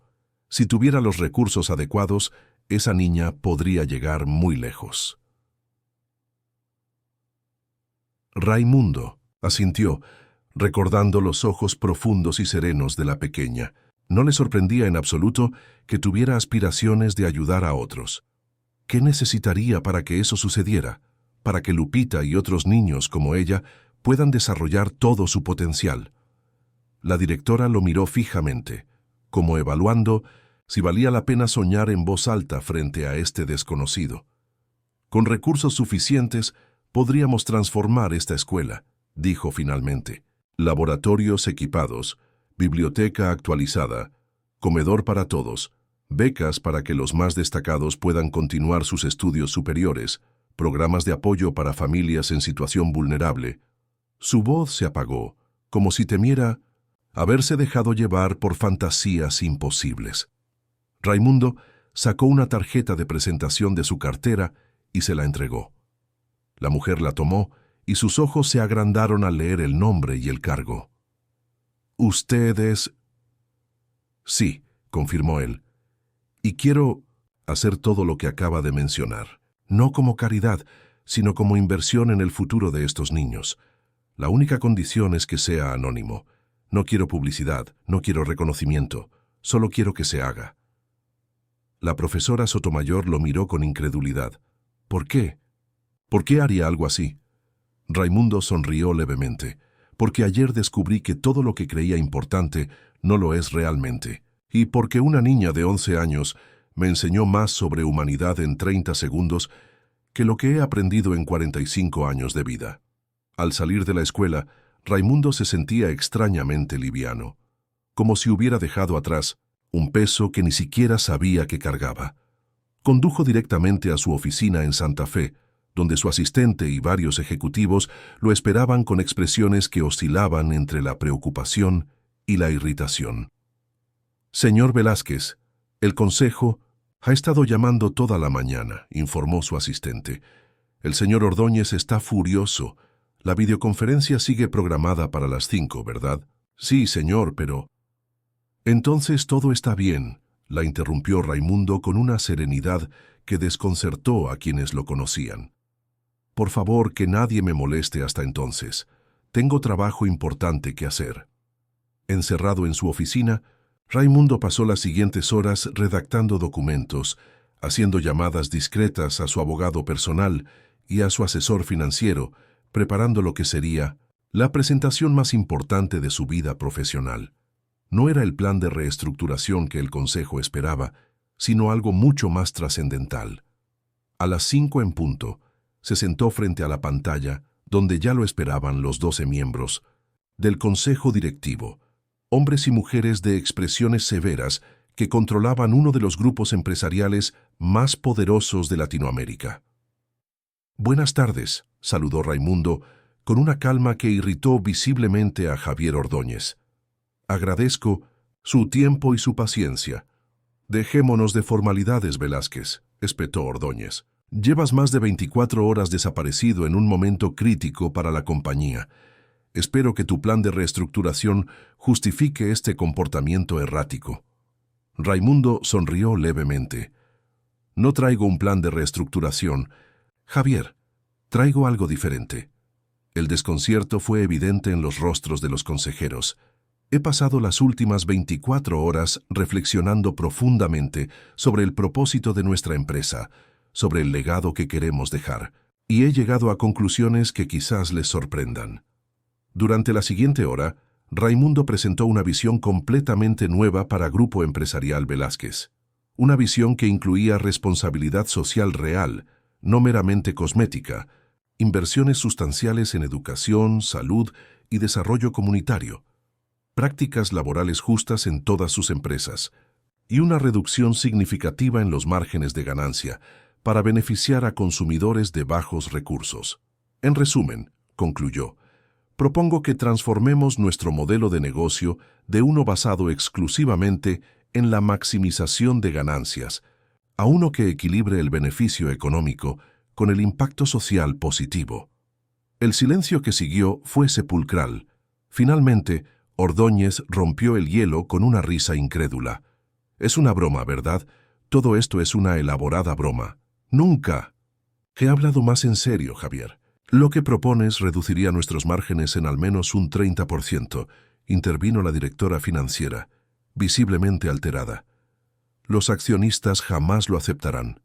Speaker 1: Si tuviera los recursos adecuados, esa niña podría llegar muy lejos. Raimundo asintió, recordando los ojos profundos y serenos de la pequeña. No le sorprendía en absoluto que tuviera aspiraciones de ayudar a otros. ¿Qué necesitaría para que eso sucediera? Para que Lupita y otros niños como ella puedan desarrollar todo su potencial. La directora lo miró fijamente, como evaluando si valía la pena soñar en voz alta frente a este desconocido. Con recursos suficientes, podríamos transformar esta escuela, dijo finalmente. Laboratorios equipados, biblioteca actualizada, comedor para todos, becas para que los más destacados puedan continuar sus estudios superiores, programas de apoyo para familias en situación vulnerable. Su voz se apagó, como si temiera haberse dejado llevar por fantasías imposibles. Raimundo sacó una tarjeta de presentación de su cartera y se la entregó. La mujer la tomó y sus ojos se agrandaron al leer el nombre y el cargo. «¿Usted es...?» «Sí», confirmó él. «Y quiero hacer todo lo que acaba de mencionar, no como caridad, sino como inversión en el futuro de estos niños. La única condición es que sea anónimo. No quiero publicidad, no quiero reconocimiento, solo quiero que se haga». La profesora Sotomayor lo miró con incredulidad. «¿Por qué? ¿Por qué haría algo así?» Raimundo sonrió levemente. «Porque ayer descubrí que todo lo que creía importante no lo es realmente. Y porque una niña de 11 años me enseñó más sobre humanidad en 30 segundos que lo que he aprendido en 45 años de vida». Al salir de la escuela, Raimundo se sentía extrañamente liviano, como si hubiera dejado atrás un peso que ni siquiera sabía que cargaba. Condujo directamente a su oficina en Santa Fe, donde su asistente y varios ejecutivos lo esperaban con expresiones que oscilaban entre la preocupación y la irritación. «Señor Velázquez, el consejo ha estado llamando toda la mañana», informó su asistente. «El señor Ordóñez está furioso. La videoconferencia sigue programada para las 5, ¿verdad?» «Sí, señor, pero...» «Entonces todo está bien», la interrumpió Raimundo con una serenidad que desconcertó a quienes lo conocían. «Por favor, que nadie me moleste hasta entonces. Tengo trabajo importante que hacer». Encerrado en su oficina, Raimundo pasó las siguientes horas redactando documentos, haciendo llamadas discretas a su abogado personal y a su asesor financiero, preparando lo que sería la presentación más importante de su vida profesional. No era el plan de reestructuración que el Consejo esperaba, sino algo mucho más trascendental. A las 5 en punto, se sentó frente a la pantalla, donde ya lo esperaban los 12 miembros del Consejo Directivo, hombres y mujeres de expresiones severas que controlaban uno de los grupos empresariales más poderosos de Latinoamérica. «Buenas tardes», saludó Raimundo, con una calma que irritó visiblemente a Javier Ordóñez. «Agradezco su tiempo y su paciencia». «Dejémonos de formalidades, Velázquez», espetó Ordóñez. «Llevas más de 24 horas desaparecido en un momento crítico para la compañía. Espero que tu plan de reestructuración justifique este comportamiento errático». Raimundo sonrió levemente. «No traigo un plan de reestructuración. Javier, traigo algo diferente». El desconcierto fue evidente en los rostros de los consejeros. «He pasado las últimas 24 horas reflexionando profundamente sobre el propósito de nuestra empresa, sobre el legado que queremos dejar, y he llegado a conclusiones que quizás les sorprendan». Durante la siguiente hora, Raimundo presentó una visión completamente nueva para Grupo Empresarial Velázquez. Una visión que incluía responsabilidad social real, no meramente cosmética, inversiones sustanciales en educación, salud y desarrollo comunitario, prácticas laborales justas en todas sus empresas, y una reducción significativa en los márgenes de ganancia para beneficiar a consumidores de bajos recursos. En resumen, concluyó, propongo que transformemos nuestro modelo de negocio de uno basado exclusivamente en la maximización de ganancias a uno que equilibre el beneficio económico con el impacto social positivo. El silencio que siguió fue sepulcral. Finalmente, Ordóñez rompió el hielo con una risa incrédula. «Es una broma, ¿verdad? Todo esto es una elaborada broma. Nunca. He hablado más en serio, Javier. Lo que propones reduciría nuestros márgenes en al menos un 30%, intervino la directora financiera, visiblemente alterada. Los accionistas jamás lo aceptarán.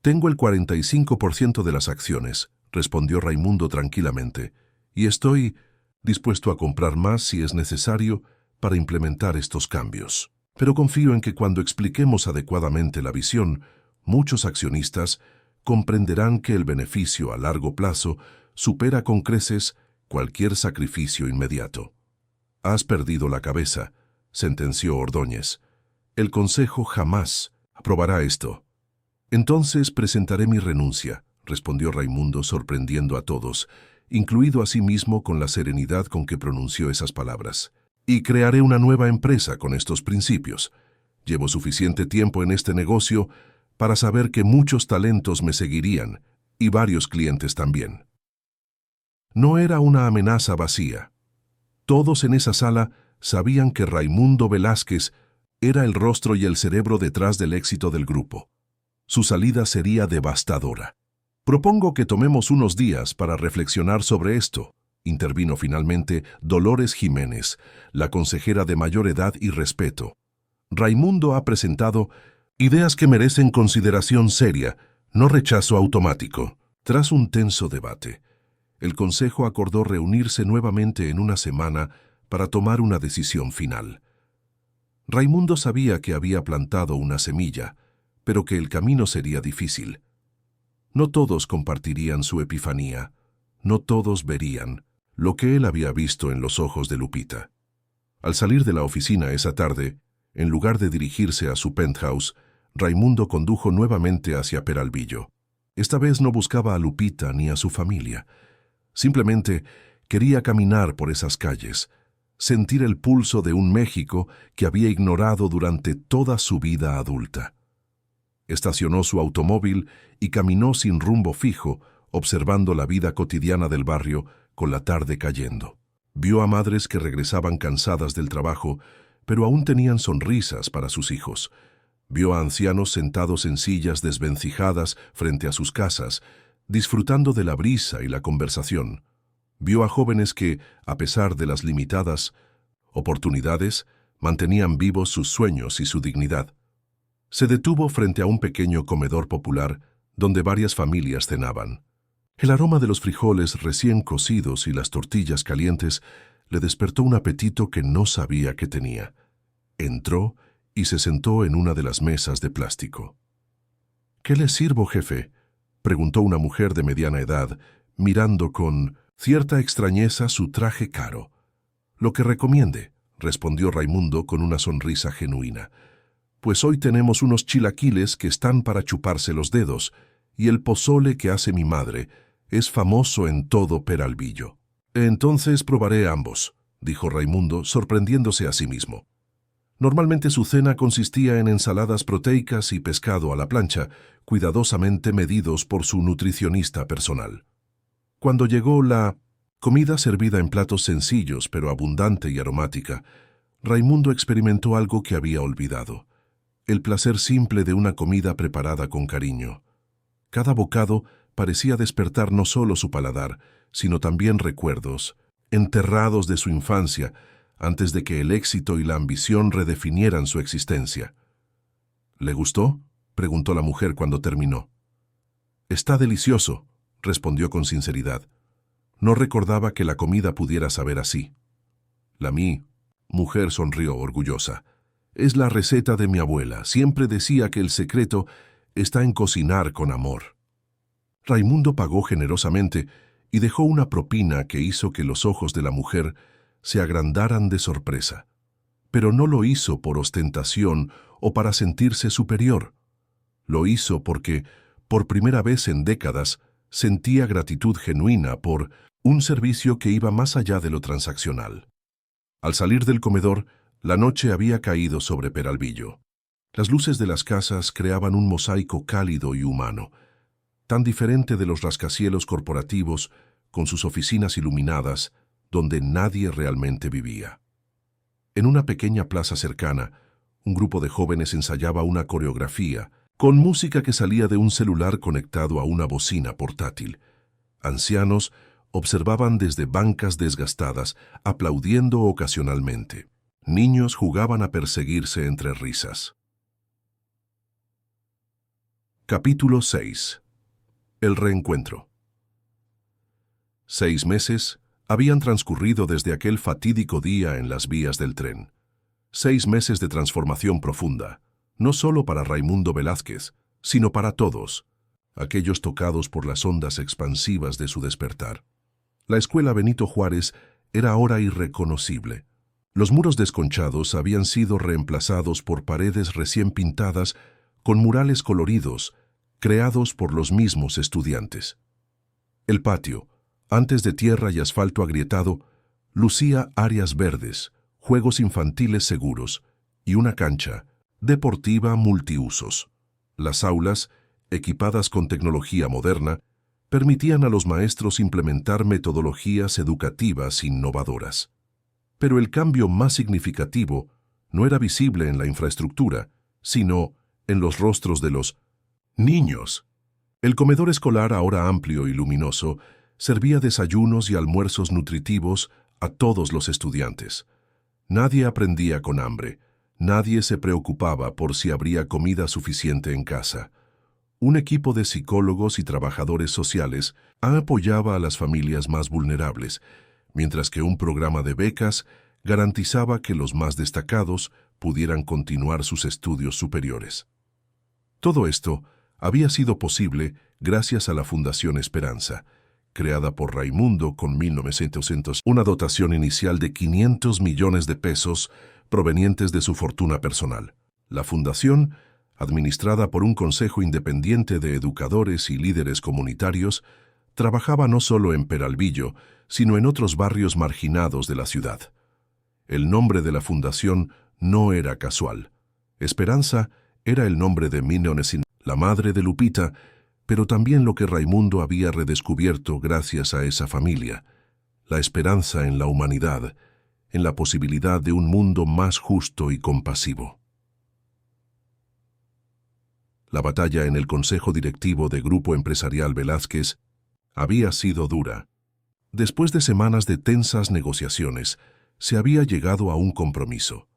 Speaker 1: Tengo el 45% de las acciones, respondió Raimundo tranquilamente, y estoy dispuesto a comprar más si es necesario para implementar estos cambios. Pero confío en que cuando expliquemos adecuadamente la visión, muchos accionistas comprenderán que el beneficio a largo plazo supera con creces cualquier sacrificio inmediato. Has perdido la cabeza, sentenció Ordóñez. El Consejo jamás aprobará esto. Entonces presentaré mi renuncia, respondió Raimundo sorprendiendo a todos, incluido a sí mismo con la serenidad con que pronunció esas palabras. Y crearé una nueva empresa con estos principios. Llevo suficiente tiempo en este negocio para saber que muchos talentos me seguirían, y varios clientes también. No era una amenaza vacía. Todos en esa sala sabían que Raimundo Velázquez era el rostro y el cerebro detrás del éxito del grupo. Su salida sería devastadora. Propongo que tomemos unos días para reflexionar sobre esto, intervino finalmente Dolores Jiménez, la consejera de mayor edad y respeto. Raimundo ha presentado ideas que merecen consideración seria, no rechazo automático. Tras un tenso debate, el Consejo acordó reunirse nuevamente en una semana para tomar una decisión final. Raimundo sabía que había plantado una semilla, pero que el camino sería difícil. No todos compartirían su epifanía, no todos verían lo que él había visto en los ojos de Lupita. Al salir de la oficina esa tarde, en lugar de dirigirse a su penthouse, Raimundo condujo nuevamente hacia Peralvillo. Esta vez no buscaba a Lupita ni a su familia. Simplemente quería caminar por esas calles, sentir el pulso de un México que había ignorado durante toda su vida adulta. Estacionó su automóvil y caminó sin rumbo fijo, observando la vida cotidiana del barrio con la tarde cayendo. Vio a madres que regresaban cansadas del trabajo, pero aún tenían sonrisas para sus hijos. Vio a ancianos sentados en sillas desvencijadas frente a sus casas, disfrutando de la brisa y la conversación. Vio a jóvenes que, a pesar de las limitadas oportunidades, mantenían vivos sus sueños y su dignidad. Se detuvo frente a un pequeño comedor popular donde varias familias cenaban. El aroma de los frijoles recién cocidos y las tortillas calientes le despertó un apetito que no sabía que tenía. Entró y se sentó en una de las mesas de plástico. «¿Qué le sirvo, jefe?», preguntó una mujer de mediana edad, mirando con cierta extrañeza su traje caro. «Lo que recomiende», respondió Raimundo con una sonrisa genuina. «Pues hoy tenemos unos chilaquiles que están para chuparse los dedos, y el pozole que hace mi madre es famoso en todo Peralvillo». «Entonces probaré ambos», dijo Raimundo, sorprendiéndose a sí mismo. Normalmente su cena consistía en ensaladas proteicas y pescado a la plancha, cuidadosamente medidos por su nutricionista personal. Cuando llegó la comida servida en platos sencillos pero abundante y aromática, Raimundo experimentó algo que había olvidado: el placer simple de una comida preparada con cariño. Cada bocado parecía despertar no solo su paladar, sino también recuerdos, enterrados de su infancia, antes de que el éxito y la ambición redefinieran su existencia. «¿Le gustó?», preguntó la mujer cuando terminó. «Está delicioso», respondió con sinceridad. No recordaba que la comida pudiera saber así. «La mujer sonrió orgullosa. «Es la receta de mi abuela. Siempre decía que el secreto está en cocinar con amor». Raimundo pagó generosamente y dejó una propina que hizo que los ojos de la mujer se agrandaran de sorpresa. Pero no lo hizo por ostentación o para sentirse superior. Lo hizo porque, por primera vez en décadas, sentía gratitud genuina por un servicio que iba más allá de lo transaccional. Al salir del comedor, la noche había caído sobre Peralvillo. Las luces de las casas creaban un mosaico cálido y humano, tan diferente de los rascacielos corporativos con sus oficinas iluminadas, donde nadie realmente vivía. En una pequeña plaza cercana, un grupo de jóvenes ensayaba una coreografía, con música que salía de un celular conectado a una bocina portátil. Ancianos observaban desde bancas desgastadas, aplaudiendo ocasionalmente. Niños jugaban a perseguirse entre risas. Capítulo 6. El reencuentro. 6 meses habían transcurrido desde aquel fatídico día en las vías del tren. 6 meses de transformación profunda, no solo para Raimundo Velázquez, sino para todos, aquellos tocados por las ondas expansivas de su despertar. La escuela Benito Juárez era ahora irreconocible. Los muros desconchados habían sido reemplazados por paredes recién pintadas con murales coloridos, creados por los mismos estudiantes. El patio, antes de tierra y asfalto agrietado, lucía áreas verdes, juegos infantiles seguros y una cancha deportiva multiusos. Las aulas, equipadas con tecnología moderna, permitían a los maestros implementar metodologías educativas innovadoras. Pero el cambio más significativo no era visible en la infraestructura, sino en los rostros de los niños. El comedor escolar, ahora amplio y luminoso, servía desayunos y almuerzos nutritivos a todos los estudiantes. Nadie aprendía con hambre, nadie se preocupaba por si habría comida suficiente en casa. Un equipo de psicólogos y trabajadores sociales apoyaba a las familias más vulnerables, mientras que un programa de becas garantizaba que los más destacados pudieran continuar sus estudios superiores. Todo esto había sido posible gracias a la Fundación Esperanza, creada por Raimundo con 1900, una dotación inicial de 500 millones de pesos provenientes de su fortuna personal. La fundación, administrada por un consejo independiente de educadores y líderes comunitarios, trabajaba no solo en Peralvillo, sino en otros barrios marginados de la ciudad. El nombre de la fundación no era casual. Esperanza era el nombre de Minonesin, la madre de Lupita, pero también lo que Raimundo había redescubierto gracias a esa familia, la esperanza en la humanidad, en la posibilidad de un mundo más justo y compasivo. La batalla en el Consejo Directivo de Grupo Empresarial Velázquez había sido dura. Después de semanas de tensas negociaciones, se había llegado a un compromiso.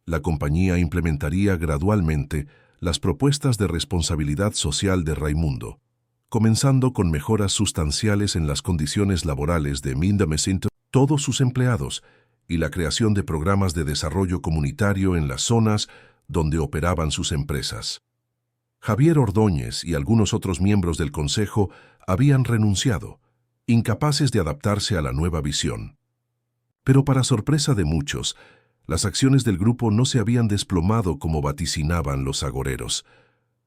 Speaker 1: La compañía implementaría gradualmente las propuestas de responsabilidad social de Raimundo, comenzando con mejoras sustanciales en las condiciones laborales de todos sus empleados y la creación de programas de desarrollo comunitario en las zonas donde operaban sus empresas. Javier Ordóñez y algunos otros miembros del consejo habían renunciado, incapaces de adaptarse a la nueva visión. Pero para sorpresa de muchos, las acciones del grupo no se habían desplomado como vaticinaban los agoreros.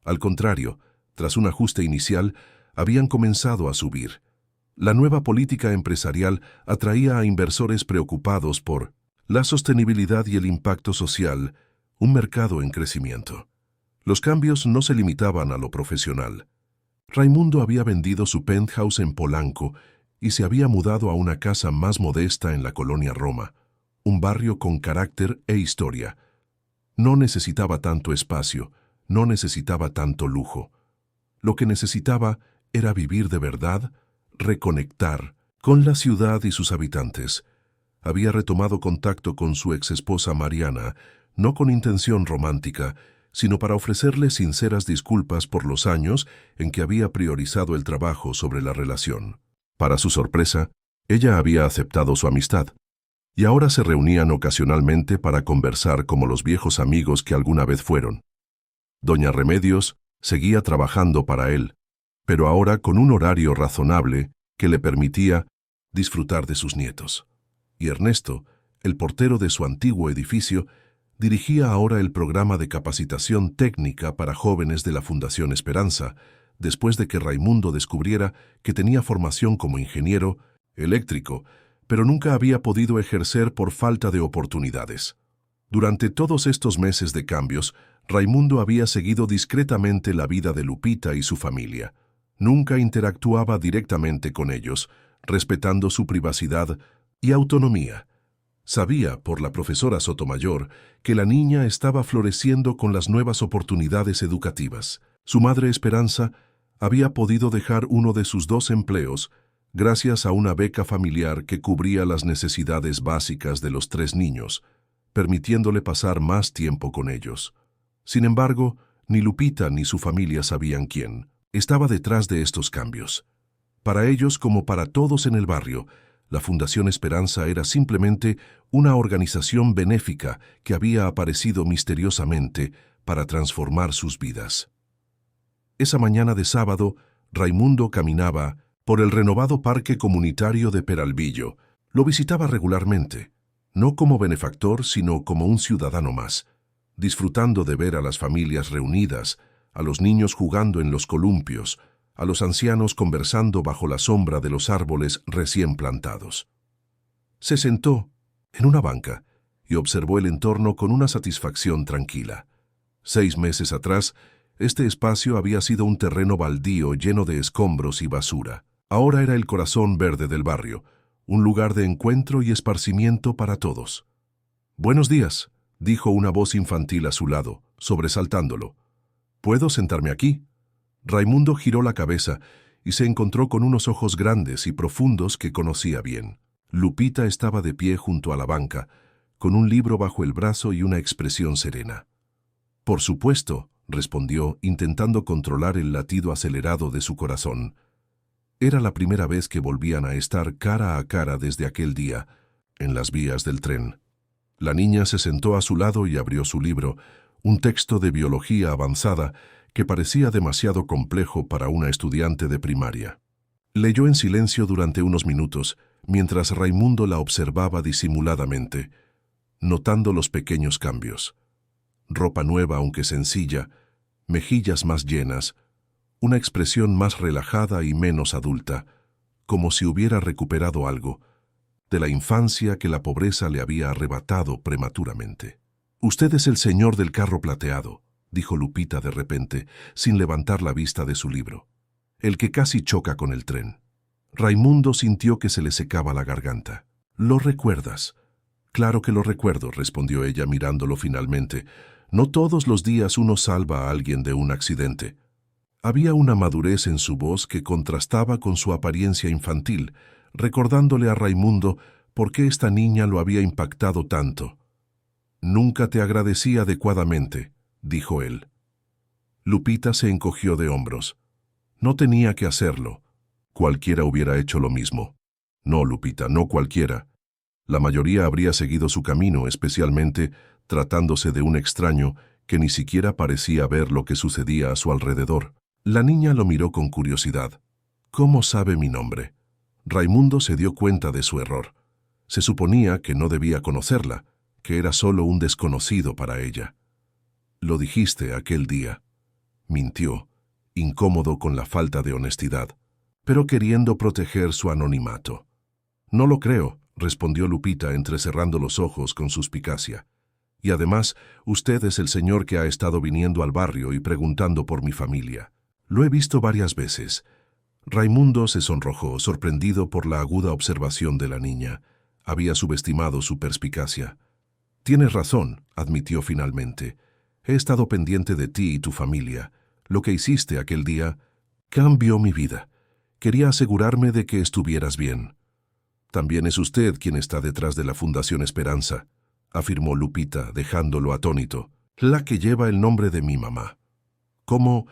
Speaker 1: Al contrario, tras un ajuste inicial, habían comenzado a subir. La nueva política empresarial atraía a inversores preocupados por la sostenibilidad y el impacto social, un mercado en crecimiento. Los cambios no se limitaban a lo profesional. Raimundo había vendido su penthouse en Polanco y se había mudado a una casa más modesta en la colonia Roma, un barrio con carácter e historia. No necesitaba tanto espacio, no necesitaba tanto lujo. Lo que necesitaba era vivir de verdad, reconectar con la ciudad y sus habitantes. Había retomado contacto con su exesposa Mariana, no con intención romántica, sino para ofrecerle sinceras disculpas por los años en que había priorizado el trabajo sobre la relación. Para su sorpresa, ella había aceptado su amistad, y ahora se reunían ocasionalmente para conversar como los viejos amigos que alguna vez fueron. Doña Remedios seguía trabajando para él, pero ahora con un horario razonable que le permitía disfrutar de sus nietos. Y Ernesto, el portero de su antiguo edificio, dirigía ahora el programa de capacitación técnica para jóvenes de la Fundación Esperanza, después de que Raimundo descubriera que tenía formación como ingeniero eléctrico, pero nunca había podido ejercer por falta de oportunidades. Durante todos estos meses de cambios, Raimundo había seguido discretamente la vida de Lupita y su familia. Nunca interactuaba directamente con ellos, respetando su privacidad y autonomía. Sabía, por la profesora Sotomayor, que la niña estaba floreciendo con las nuevas oportunidades educativas. Su madre Esperanza había podido dejar uno de sus 2 empleos gracias a una beca familiar que cubría las necesidades básicas de los 3 niños, permitiéndole pasar más tiempo con ellos. Sin embargo, ni Lupita ni su familia sabían quién estaba detrás de estos cambios. Para ellos, como para todos en el barrio, la Fundación Esperanza era simplemente una organización benéfica que había aparecido misteriosamente para transformar sus vidas. Esa mañana de sábado, Raimundo caminaba por el renovado parque comunitario de Peralvillo. Lo visitaba regularmente, no como benefactor, sino como un ciudadano más, disfrutando de ver a las familias reunidas, a los niños jugando en los columpios, a los ancianos conversando bajo la sombra de los árboles recién plantados. Se sentó en una banca y observó el entorno con una satisfacción tranquila. 6 meses atrás, este espacio había sido un terreno baldío lleno de escombros y basura. Ahora era el corazón verde del barrio, un lugar de encuentro y esparcimiento para todos. «Buenos días», dijo una voz infantil a su lado, sobresaltándolo. «¿Puedo sentarme aquí?» Raimundo giró la cabeza y se encontró con unos ojos grandes y profundos que conocía bien. Lupita estaba de pie junto a la banca, con un libro bajo el brazo y una expresión serena. «Por supuesto», respondió, intentando controlar el latido acelerado de su corazón. Era la primera vez que volvían a estar cara a cara desde aquel día, en las vías del tren. La niña se sentó a su lado y abrió su libro, un texto de biología avanzada que parecía demasiado complejo para una estudiante de primaria. Leyó en silencio durante unos minutos, mientras Raimundo la observaba disimuladamente, notando los pequeños cambios. Ropa nueva aunque sencilla, mejillas más llenas, una expresión más relajada y menos adulta, como si hubiera recuperado algo de la infancia que la pobreza le había arrebatado prematuramente. «Usted es el señor del carro plateado», dijo Lupita de repente, sin levantar la vista de su libro. «El que casi choca con el tren». Raimundo sintió que se le secaba la garganta. «¿Lo recuerdas?» «Claro que lo recuerdo», respondió ella mirándolo finalmente. «No todos los días uno salva a alguien de un accidente». Había una madurez en su voz que contrastaba con su apariencia infantil, recordándole a Raimundo por qué esta niña lo había impactado tanto. «Nunca te agradecí adecuadamente», dijo él. Lupita se encogió de hombros. «No tenía que hacerlo. Cualquiera hubiera hecho lo mismo». «No, Lupita, no cualquiera. La mayoría habría seguido su camino, especialmente tratándose de un extraño que ni siquiera parecía ver lo que sucedía a su alrededor». La niña lo miró con curiosidad. «¿Cómo sabe mi nombre?» Raimundo se dio cuenta de su error. Se suponía que no debía conocerla, que era solo un desconocido para ella. «Lo dijiste aquel día». Mintió, incómodo con la falta de honestidad, pero queriendo proteger su anonimato. «No lo creo», respondió Lupita entrecerrando los ojos con suspicacia. «Y además, usted es el señor que ha estado viniendo al barrio y preguntando por mi familia. Lo he visto varias veces». Raimundo se sonrojó, sorprendido por la aguda observación de la niña. Había subestimado su perspicacia. «Tienes razón», admitió finalmente. «He estado pendiente de ti y tu familia. Lo que hiciste aquel día cambió mi vida. Quería asegurarme de que estuvieras bien». «También es usted quien está detrás de la Fundación Esperanza», afirmó Lupita, dejándolo atónito. «La que lleva el nombre de mi mamá». «¿Cómo?»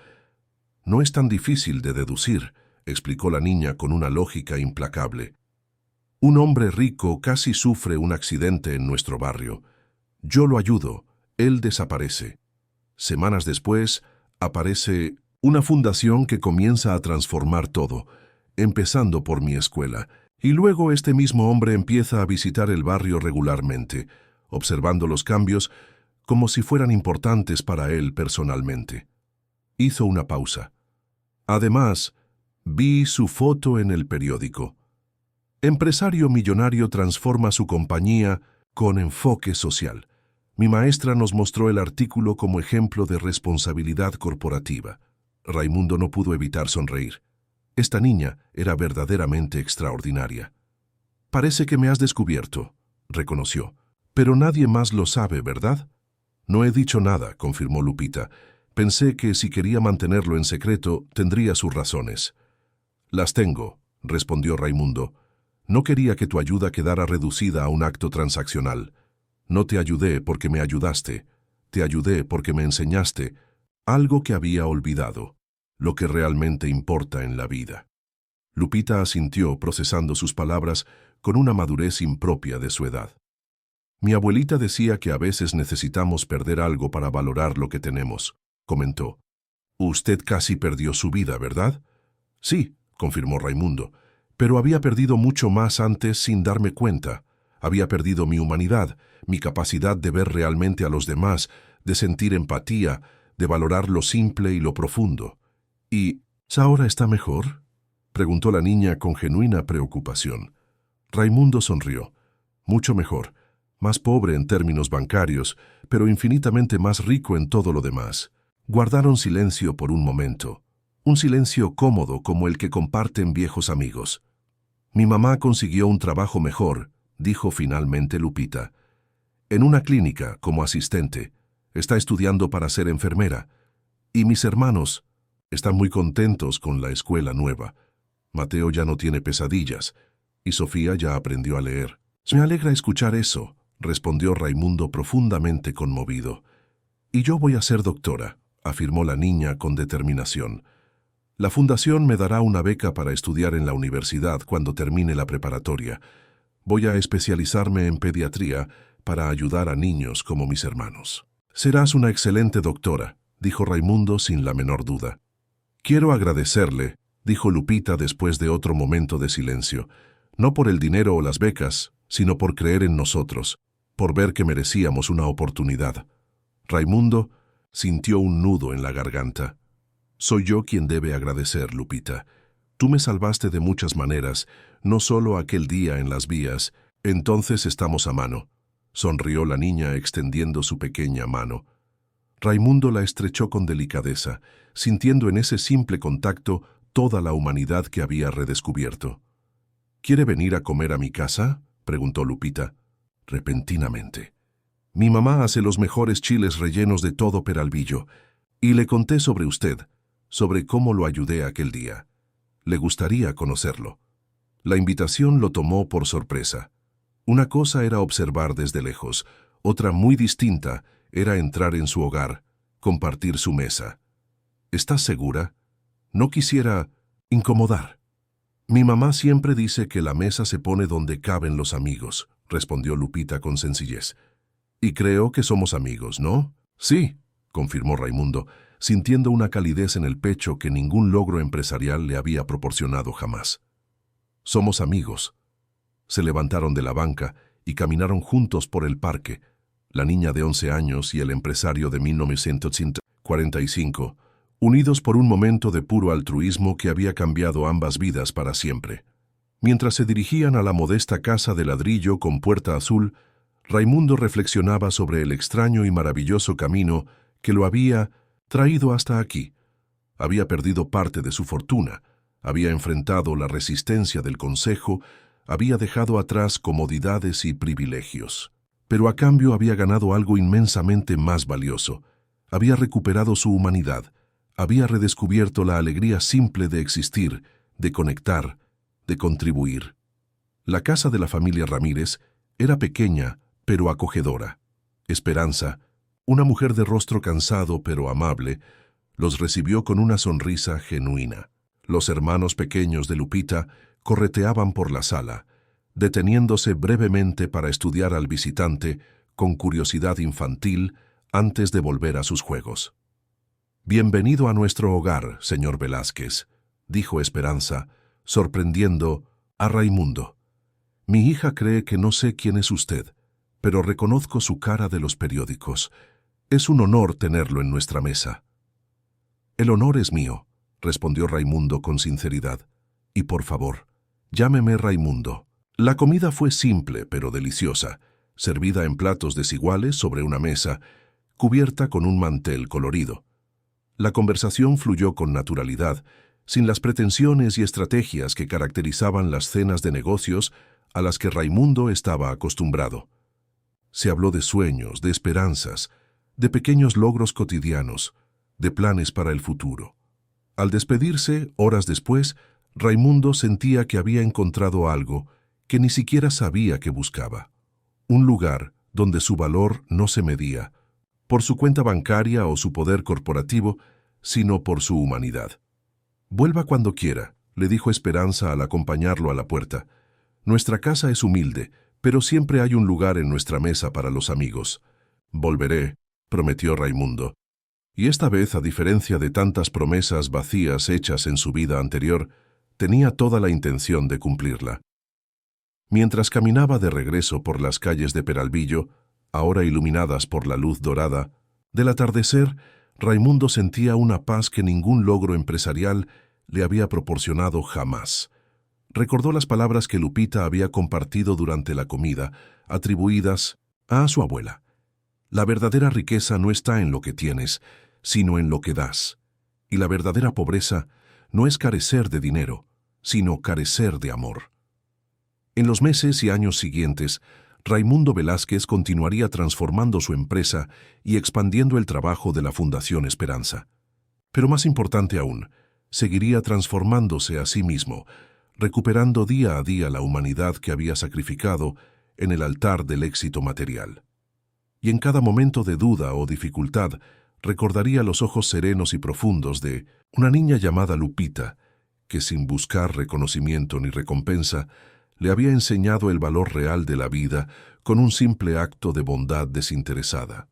Speaker 1: «No es tan difícil de deducir», explicó la niña con una lógica implacable. «Un hombre rico casi sufre un accidente en nuestro barrio. Yo lo ayudo, él desaparece. Semanas después, aparece una fundación que comienza a transformar todo, empezando por mi escuela, y luego este mismo hombre empieza a visitar el barrio regularmente, observando los cambios como si fueran importantes para él personalmente». Hizo una pausa. «Además, vi su foto en el periódico. Empresario millonario transforma su compañía con enfoque social. Mi maestra nos mostró el artículo como ejemplo de responsabilidad corporativa». Raimundo no pudo evitar sonreír. Esta niña era verdaderamente extraordinaria. Parece que me has descubierto, reconoció. Pero nadie más lo sabe, ¿verdad? No he dicho nada, confirmó Lupita. Pensé que si quería mantenerlo en secreto, tendría sus razones. Las tengo, respondió Raimundo. No quería que tu ayuda quedara reducida a un acto transaccional. No te ayudé porque me ayudaste. Te ayudé porque me enseñaste algo que había olvidado, lo que realmente importa en la vida. Lupita asintió, procesando sus palabras con una madurez impropia de su edad. Mi abuelita decía que a veces necesitamos perder algo para valorar lo que tenemos, comentó. Usted casi perdió su vida, ¿verdad? Sí, confirmó Raimundo, pero había perdido mucho más antes sin darme cuenta. Había perdido mi humanidad, mi capacidad de ver realmente a los demás, de sentir empatía, de valorar lo simple y lo profundo. ¿Y ahora está mejor?, preguntó la niña con genuina preocupación. Raimundo sonrió. Mucho mejor. Más pobre en términos bancarios, pero infinitamente más rico en todo lo demás. Guardaron silencio por un momento. Un silencio cómodo como el que comparten viejos amigos. Mi mamá consiguió un trabajo mejor, dijo finalmente Lupita. En una clínica, como asistente. Está estudiando para ser enfermera. Y mis hermanos están muy contentos con la escuela nueva. Mateo ya no tiene pesadillas, y Sofía ya aprendió a leer. Me alegra escuchar eso, respondió Raimundo profundamente conmovido. Y yo voy a ser doctora, afirmó la niña con determinación. La fundación me dará una beca para estudiar en la universidad cuando termine la preparatoria. Voy a especializarme en pediatría para ayudar a niños como mis hermanos. Serás una excelente doctora, dijo Raimundo sin la menor duda. Quiero agradecerle, dijo Lupita después de otro momento de silencio, no por el dinero o las becas, sino por creer en nosotros, por ver que merecíamos una oportunidad. Raimundo sintió un nudo en la garganta. Soy yo quien debe agradecer, Lupita. Tú me salvaste de muchas maneras, no solo aquel día en las vías. Entonces estamos a mano. Sonrió la niña extendiendo su pequeña mano. Raimundo la estrechó con delicadeza, sintiendo en ese simple contacto toda la humanidad que había redescubierto. ¿Quiere venir a comer a mi casa?, preguntó Lupita, repentinamente. Mi mamá hace los mejores chiles rellenos de todo Peralvillo, y le conté sobre usted, sobre cómo lo ayudé aquel día. Le gustaría conocerlo. La invitación lo tomó por sorpresa. Una cosa era observar desde lejos, otra muy distinta era entrar en su hogar, compartir su mesa. ¿Estás segura? No quisiera incomodar. Mi mamá siempre dice que la mesa se pone donde caben los amigos, respondió Lupita con sencillez. Y creo que somos amigos, ¿no? Sí, confirmó Raimundo, sintiendo una calidez en el pecho que ningún logro empresarial le había proporcionado jamás. Somos amigos. Se levantaron de la banca y caminaron juntos por el parque, la niña de 11 años y el empresario de 1945, unidos por un momento de puro altruismo que había cambiado ambas vidas para siempre. Mientras se dirigían a la modesta casa de ladrillo con puerta azul, Raimundo reflexionaba sobre el extraño y maravilloso camino que lo había traído hasta aquí. Había perdido parte de su fortuna, había enfrentado la resistencia del consejo, había dejado atrás comodidades y privilegios. Pero a cambio había ganado algo inmensamente más valioso. Había recuperado su humanidad, había redescubierto la alegría simple de existir, de conectar, de contribuir. La casa de la familia Ramírez era pequeña, pero acogedora. Esperanza, una mujer de rostro cansado pero amable, los recibió con una sonrisa genuina. Los hermanos pequeños de Lupita correteaban por la sala, deteniéndose brevemente para estudiar al visitante con curiosidad infantil antes de volver a sus juegos. «Bienvenido a nuestro hogar, señor Velázquez», dijo Esperanza, sorprendiendo a Raimundo. «Mi hija cree que no sé quién es usted, pero reconozco su cara de los periódicos. Es un honor tenerlo en nuestra mesa». «El honor es mío», respondió Raimundo con sinceridad. «Y por favor, llámeme Raimundo». La comida fue simple pero deliciosa, servida en platos desiguales sobre una mesa, cubierta con un mantel colorido. La conversación fluyó con naturalidad, sin las pretensiones y estrategias que caracterizaban las cenas de negocios a las que Raimundo estaba acostumbrado. Se habló de sueños, de esperanzas, de pequeños logros cotidianos, de planes para el futuro. Al despedirse, horas después, Raimundo sentía que había encontrado algo que ni siquiera sabía que buscaba. Un lugar donde su valor no se medía por su cuenta bancaria o su poder corporativo, sino por su humanidad. «Vuelva cuando quiera», le dijo Esperanza al acompañarlo a la puerta. «Nuestra casa es humilde, pero siempre hay un lugar en nuestra mesa para los amigos». «Volveré», prometió Raimundo. Y esta vez, a diferencia de tantas promesas vacías hechas en su vida anterior, tenía toda la intención de cumplirla. Mientras caminaba de regreso por las calles de Peralvillo, ahora iluminadas por la luz dorada del atardecer, Raimundo sentía una paz que ningún logro empresarial le había proporcionado jamás. Recordó las palabras que Lupita había compartido durante la comida, atribuidas a su abuela. La verdadera riqueza no está en lo que tienes, sino en lo que das. Y la verdadera pobreza no es carecer de dinero, sino carecer de amor. En los meses y años siguientes, Raimundo Velázquez continuaría transformando su empresa y expandiendo el trabajo de la Fundación Esperanza. Pero más importante aún, seguiría transformándose a sí mismo, recuperando día a día la humanidad que había sacrificado en el altar del éxito material. Y en cada momento de duda o dificultad, recordaría los ojos serenos y profundos de una niña llamada Lupita, que sin buscar reconocimiento ni recompensa, le había enseñado el valor real de la vida con un simple acto de bondad desinteresada.